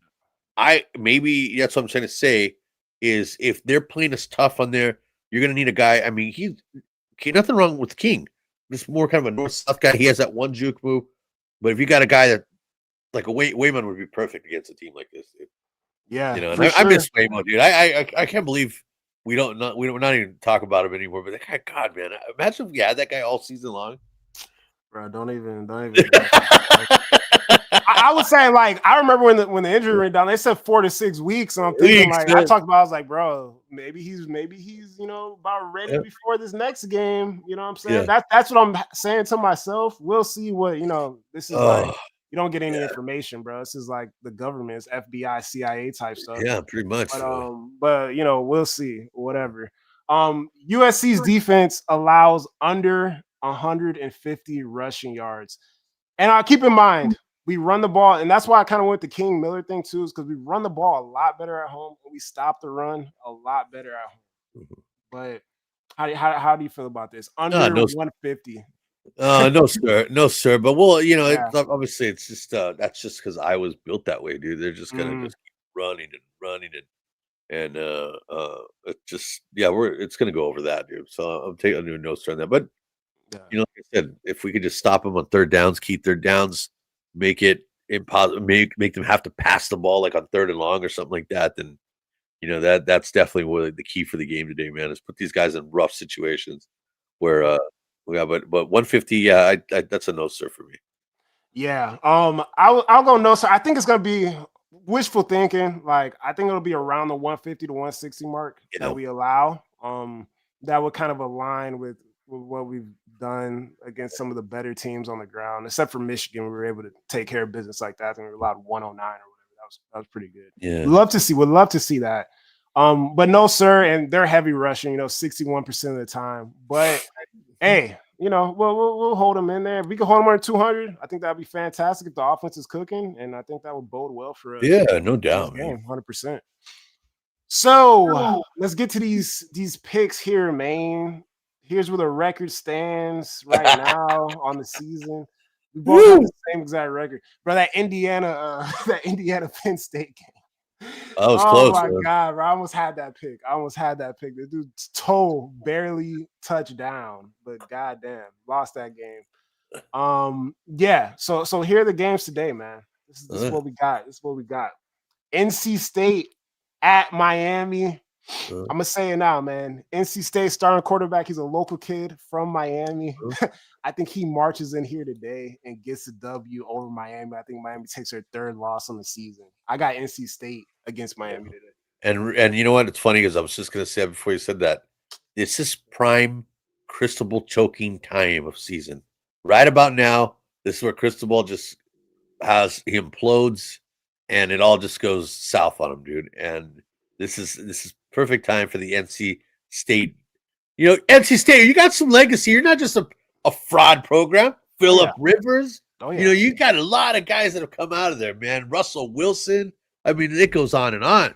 Speaker 2: maybe that's what I'm trying to say is if they're playing us tough on there, you're gonna need a guy. I mean, nothing wrong with King. Just more kind of a north south guy. He has that one juke move. But if you got a guy that like a Wayman would be perfect against a team like this, dude.
Speaker 1: Yeah,
Speaker 2: And
Speaker 1: for
Speaker 2: I
Speaker 1: sure.
Speaker 2: miss Waymo, dude. I can't believe we don't not even talk about him anymore. But that guy, God, man, imagine if we had that guy all season long.
Speaker 1: Bro, don't even bring it up, bro. I was saying, like, I remember when the injury went down, they said 4 to 6 weeks, and I'm thinking,
Speaker 2: Weeks,
Speaker 1: like, I talked about, I was like, bro, maybe he's about ready
Speaker 2: yeah,
Speaker 1: before this next game. You know what I'm saying?
Speaker 2: yeah.
Speaker 1: That's what I'm saying to myself. We'll see what this is like.
Speaker 2: Oh,
Speaker 1: You don't get any
Speaker 2: yeah,
Speaker 1: information, bro. This is like the government's FBI, CIA type stuff.
Speaker 2: yeah, pretty much.
Speaker 1: But we'll see. Whatever. USC's defense allows under 150 rushing yards. And keep in mind, we run the ball, and that's why I kind of went the King Miller thing too, is because we run the ball a lot better at home, and we stop the run a lot better at home.
Speaker 2: Mhm.
Speaker 1: But how do you feel about this?
Speaker 2: Ah,
Speaker 1: Under
Speaker 2: no,
Speaker 1: 150.
Speaker 2: no, sir, no, sir. But well,
Speaker 1: Yeah.
Speaker 2: obviously it's just that's just because I was built that way, dude. They're just gonna
Speaker 1: Mm,
Speaker 2: just keep running and running and it just it's gonna go over that, dude. So I'm taking a new notes on that. But
Speaker 1: yeah.
Speaker 2: like I said, if we could just stop them on third downs, keep third downs, make it impossible, make them have to pass the ball like on third and long or something like that, then that's definitely what the key for the game today, man, is put these guys in rough situations where yeah, but 150, yeah, that's a no sir for me.
Speaker 1: Yeah. I'll go no, sir. I think it's gonna be wishful thinking. Like I think it'll be around the 150 to 160 mark
Speaker 2: You
Speaker 1: that
Speaker 2: know,
Speaker 1: we allow. That would kind of align with what we've done against some of the better teams on the ground, except for Michigan. We were able to take care of business like that, and we were allowed 109 or whatever. That was pretty good.
Speaker 2: yeah,
Speaker 1: Would love to see that. But no, sir, and they're heavy rushing, 61% of the time. But hey, we'll hold them in there. If we can hold them under 200, I think that'd be fantastic if the offense is cooking, and I think that would bode well for us
Speaker 2: yeah, no
Speaker 1: in this
Speaker 2: doubt, man.
Speaker 1: game, 100%. So let's get to these picks here, man. Here's where the record stands right now on the season. We both have the
Speaker 2: Woo!
Speaker 1: same exact record, bro. That Indiana, that Indiana Penn State game.
Speaker 2: I was
Speaker 1: Oh
Speaker 2: close,
Speaker 1: my
Speaker 2: man.
Speaker 1: god, bro! I almost had that pick. The dude's toe barely touched down, but goddamn, lost that game. Yeah. So here are the games today, man. This is
Speaker 2: Uh,
Speaker 1: what we got. This is what we got. NC State at Miami.
Speaker 2: uh,
Speaker 1: I'm gonna say it now, man. NC State starting quarterback. He's a local kid from Miami.
Speaker 2: uh,
Speaker 1: I think he marches in here today and gets the W over Miami. I think Miami takes their third loss on the season. I got NC State against
Speaker 2: yeah.
Speaker 1: Miami today.
Speaker 2: And you know what? It's funny because I was just gonna say before you said that, this is prime Cristobal choking time of season. Right about now, this is where Cristobal just he implodes and it all just goes south on him, dude. And this is perfect time for the NC State. NC State, you got some legacy. You're not just a fraud program.
Speaker 1: Oh yeah.
Speaker 2: Philip Rivers.
Speaker 1: Oh yeah.
Speaker 2: You got a lot of guys that have come out of there, man. Russell Wilson. I mean, it goes on and on.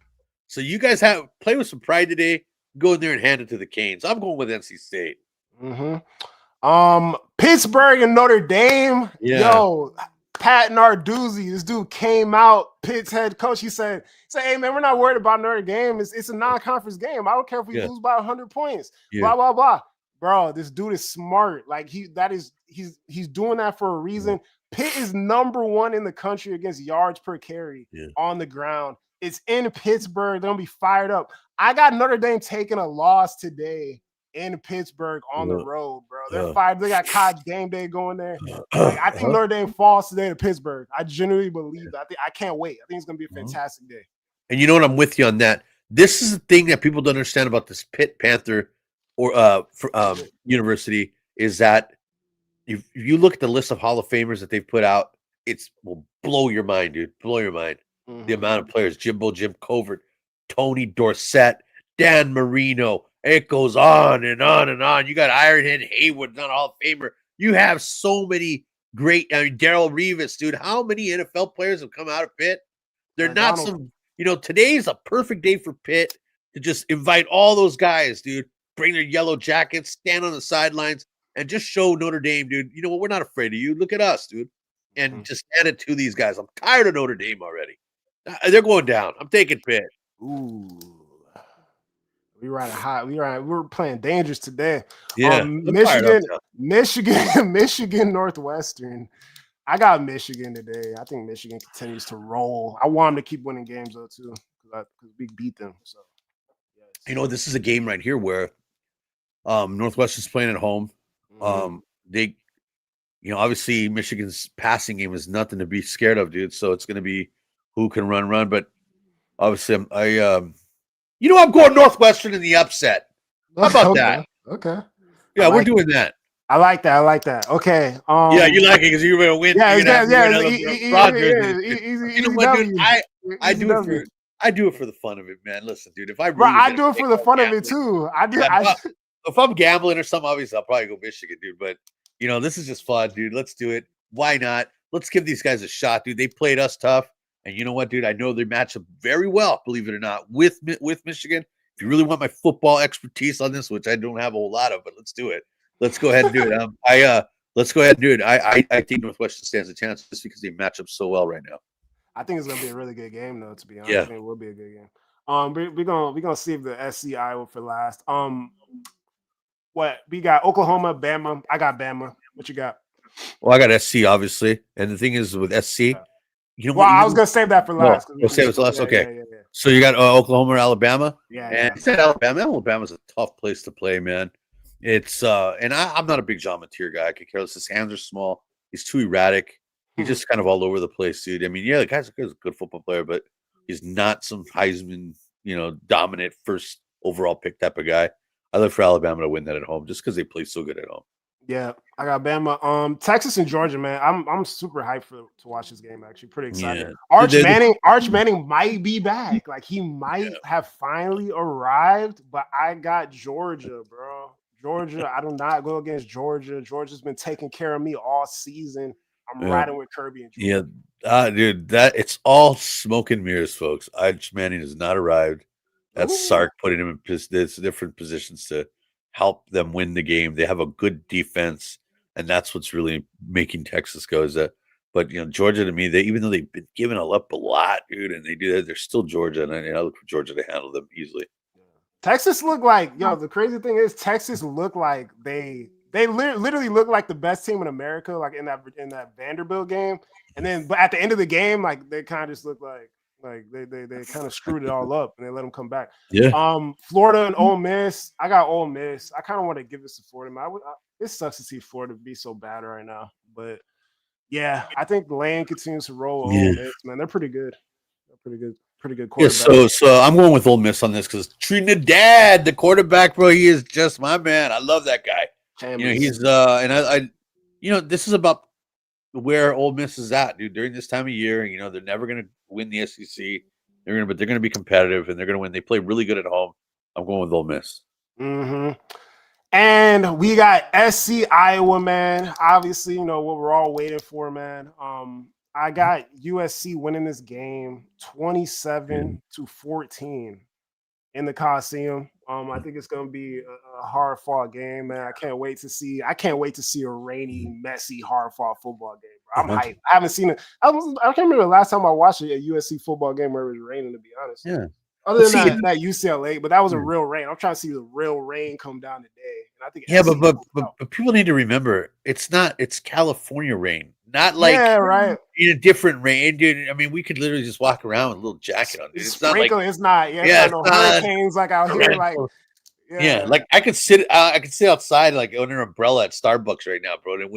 Speaker 2: So you guys play with some pride today. Go in there and hand it to the Canes. I'm going with NC State.
Speaker 1: Mm-hmm. Pittsburgh and Notre Dame.
Speaker 2: Yeah.
Speaker 1: Yo, Pat Narduzzi, this dude came out, Pitt's head coach. He said, hey man, we're not worried about Notre Dame. It's a non-conference game. I don't care if we
Speaker 2: Yeah.
Speaker 1: lose by 100 points.
Speaker 2: Yeah.
Speaker 1: Blah blah blah. Bro, this dude is smart. Like he's doing that for a reason. Pitt is number 1 in the country against yards per carry on the ground. It's in Pittsburgh. They're gonna be fired up. I got Notre Dame taking a loss today in Pittsburgh on the road, bro. They're fired. They got college game day going there. Like, I think Notre Dame falls today to Pittsburgh. I genuinely believe that. I can't wait. I think it's gonna be a fantastic day.
Speaker 2: And you know what? I'm with you on that. this is the thing that people don't understand about this Pitt Panther university is that if you look at the list of Hall of Famers that they've put out, it's will blow your mind, dude. Blow your mind. The amount of players: Jim Covert, Tony Dorsett, Dan Marino. It goes on and on and on. You got Ironhead Haywood, not a Hall of Famer. You have so many great. I mean, Darrell Revis, dude. How many NFL players have come out of Pitt? They're not some. Today's a perfect day for Pitt to just invite all those guys, dude. Bring their yellow jackets, stand on the sidelines, and just show Notre Dame, dude. You know what? We're not afraid of you. Look at us, dude. And just add it to these guys. I'm tired of Notre Dame already. They're going down. I'm taking Pitt.
Speaker 1: Ooh. We riding hot. We're playing dangerous today.
Speaker 2: Yeah.
Speaker 1: Michigan Northwestern. I got Michigan today. I think Michigan continues to roll. I want them to keep winning games though too, because we beat them. So
Speaker 2: yes. This is a game right here where Northwestern's playing at home. They obviously Michigan's passing game is nothing to be scared of, dude. So it's going to be who can run. But obviously, I'm going Northwestern in the upset. How about that?
Speaker 1: Okay.
Speaker 2: Yeah, we're doing that.
Speaker 1: I like that. Okay.
Speaker 2: Yeah, you like it because you're going to win.
Speaker 1: Yeah,
Speaker 2: I do it for the fun of it, man. Listen, dude, if I
Speaker 1: do it for the fun of it too.
Speaker 2: If I'm gambling or something, obviously I'll probably go Michigan, dude. But this is just fun, dude. Let's do it. Why not? Let's give these guys a shot, dude. They played us tough, and you know what, dude? I know they match up very well, believe it or not, with Michigan. If you really want my football expertise on this, which I don't have a whole lot of, but let's do it. Let's go ahead and do it. Let's go ahead and do it. I think Northwestern stands a chance just because they match up so well right now.
Speaker 1: I think it's gonna be a really good game, though. To be honest, I think it will be a good game. We're gonna save the SC Iowa for last. What we got? Oklahoma, Bama. I got Bama. What you got?
Speaker 2: Well, I got SC obviously, and the thing is with SC,
Speaker 1: I was gonna save that for last.
Speaker 2: We'll save it for last. Okay. Yeah. So you got Oklahoma or Alabama?
Speaker 1: Yeah.
Speaker 2: You said Alabama. Alabama's a tough place to play, man. It's and I'm not a big Jean Mateer guy. I could care less. His hands are small. He's too erratic. He's just kind of all over the place, dude. I mean, the guy's a good football player, but he's not some Heisman, dominant first overall pick type of guy. I look for Alabama to win that at home just because they play so good at home.
Speaker 1: Yeah, I got Bama. Texas and Georgia, man. I'm super hyped to watch this game. Actually, pretty excited. Yeah. Arch Manning might be back. Like he might have finally arrived. But I got Georgia, bro. Georgia. I do not go against Georgia. Georgia's been taking care of me all season. I'm riding with Kirby and Georgia.
Speaker 2: Yeah, dude. That it's all smoke and mirrors, folks. Arch Manning has not arrived. That's Sark putting him in different positions to help them win the game. They have a good defense, and that's what's really making Texas go. But Georgia to me, even though they've been giving up a lot, dude, and they do that, they're still Georgia, and I look for Georgia to handle them easily.
Speaker 1: Texas look like the crazy thing is Texas look like they literally look like the best team in America, like in that Vanderbilt game, but at the end of the game, like they kind of just look like they kind of screwed it all up and they let them come back.
Speaker 2: Yeah.
Speaker 1: Florida and Ole Miss. I got Ole Miss. I kind of want to give this to Florida. It sucks to see Florida be so bad right now, but yeah, I think Lane continues to roll. Ole Miss, man, they're pretty good. They're pretty good quarterback.
Speaker 2: Yeah, so I'm going with Ole Miss on this because Trinidad, the quarterback, bro, he is just my man. I love that guy. He's and I this is about where Ole Miss is at, dude. During this time of year, they're never going to win the SEC. But they're going to be competitive and they're going to win. They play really good at home. I'm going with Ole Miss.
Speaker 1: And we got SC Iowa, man. Obviously, what we're all waiting for, man. I got USC winning this game 27-14 in the Coliseum. I think it's going to be a hard fought game, man. I can't wait to see a rainy, messy, hard fought football game. Bro. I'm hyped. I haven't seen it. I can't remember the last time I watched a USC football game where it was raining, to be honest.
Speaker 2: Yeah.
Speaker 1: Other than that UCLA, but that was a real rain. I'm trying to see the real rain come down today. And I think
Speaker 2: but people need to remember it's California rain, not like in a different rain, dude. I mean, we could literally just walk around with a little jacket on, dude.
Speaker 1: It's not like it's not no hurricanes like out here. Like
Speaker 2: like I could sit outside like under an umbrella at Starbucks right now, bro. And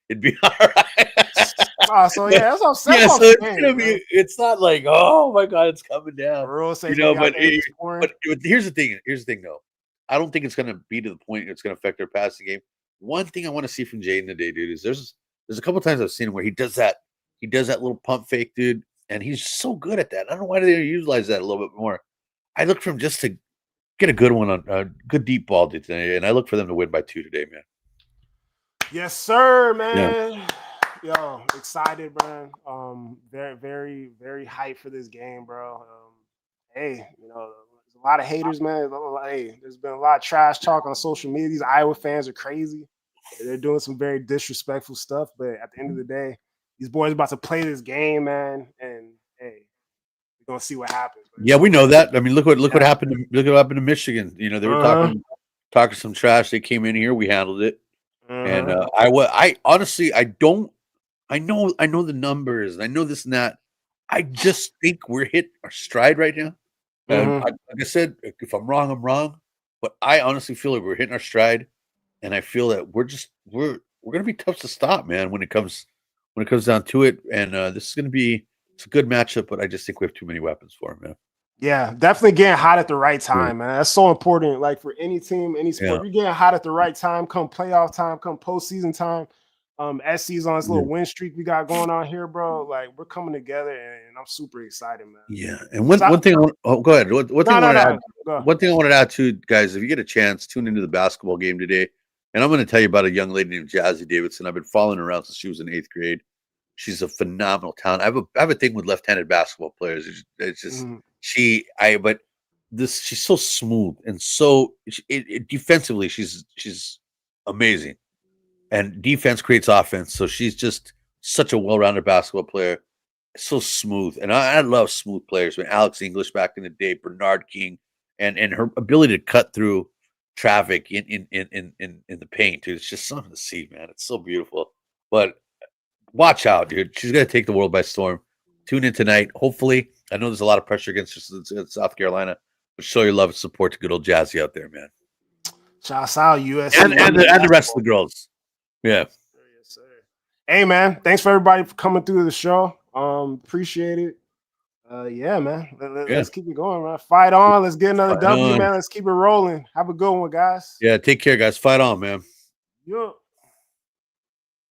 Speaker 2: it'd be all right.
Speaker 1: Oh, so yeah, that's what
Speaker 2: Yeah,
Speaker 1: I'm
Speaker 2: so it's
Speaker 1: saying,
Speaker 2: gonna
Speaker 1: man.
Speaker 2: be. It's not like, oh my god, it's coming down.
Speaker 1: Real say
Speaker 2: You
Speaker 1: it's gonna
Speaker 2: know,
Speaker 1: be out
Speaker 2: but
Speaker 1: there just pouring.
Speaker 2: here's the thing. Here's the thing, though. I don't think it's gonna be to the point it's gonna affect their passing game. One thing I want to see from Jaden today, dude, is there's a couple times I've seen him where he does that little pump fake, dude, and he's so good at that. I don't know why they don't utilize that a little bit more. I look for him just to get a good one on a good deep ball today, and I look for them to win by 2 today, man.
Speaker 1: Yes, sir,
Speaker 2: Yeah.
Speaker 1: man. Yo, excited, bro. Very, very, very hyped for this game, bro. Hey, there's a lot of haters, man. Hey, there's been a lot of trash talk on social media. These Iowa fans are crazy. They're doing some very disrespectful stuff, but at the end of the day, these boys about to play this game, man. And hey, we're gonna see what happens. But
Speaker 2: Yeah, we know that. I mean, look what happened. Look what happened to Michigan. You know, they were
Speaker 1: uh-huh.
Speaker 2: talking some trash. They came in here, we handled it, and
Speaker 1: Uh-huh.
Speaker 2: I honestly, I don't. I know the numbers. I know this and that. I just think we're hit our stride right now.
Speaker 1: Mm-hmm.
Speaker 2: Like I said, if I'm wrong, I'm wrong. But I honestly feel like we're hitting our stride, and I feel that we're gonna be tough to stop, man. When it comes down to it, and this is gonna be it's a good matchup. But I just think we have too many weapons for him, man.
Speaker 1: Yeah, definitely getting hot at the right
Speaker 2: Yeah,
Speaker 1: time, man. That's so important. Like for any team, any
Speaker 2: yeah,
Speaker 1: sport, you're getting hot at the right time. Come playoff time, come postseason time. SC's on this
Speaker 2: yeah.
Speaker 1: little win streak we got going on here, bro. Like we're coming together, and I'm super excited, man.
Speaker 2: Yeah, and
Speaker 1: So,
Speaker 2: one thing go ahead. One thing
Speaker 1: no,
Speaker 2: I
Speaker 1: no,
Speaker 2: want to
Speaker 1: no.
Speaker 2: add.
Speaker 1: Go.
Speaker 2: One thing I wanted to add to guys, if you get a chance, tune into the basketball game today. And I'm going to tell you about a young lady named Jazzy Davidson. I've been following her around since she was in 8th grade. She's a phenomenal talent. I have a thing with left-handed basketball players. It's just
Speaker 1: Mhm.
Speaker 2: but this she's so smooth and so defensively she's amazing. And defense creates offense, so she's just such a well-rounded basketball player, so smooth. And I love smooth players. I mean, Alex English back in the day, Bernard King, and her ability to cut through traffic in the paint, dude. It's just something to see, man. It's so beautiful. But watch out, dude. She's gonna take the world by storm. Tune in tonight. Hopefully, I know there's a lot of pressure against South Carolina, but show your love and support to good old Jazzy out there, man.
Speaker 1: Shouts out USC
Speaker 2: And the rest of
Speaker 1: basketball.
Speaker 2: the girls. Yeah.
Speaker 1: Yes, sir. Hey, man. Thanks for everybody for coming through the show. Appreciate it. Yeah, man.
Speaker 2: Yeah.
Speaker 1: Let's keep it going, man. Fight on. Let's get another
Speaker 2: Fight
Speaker 1: W,
Speaker 2: on.
Speaker 1: man. Let's keep it rolling. Have a good one, guys.
Speaker 2: Yeah, take care, guys. Fight on, man.
Speaker 1: Yeah.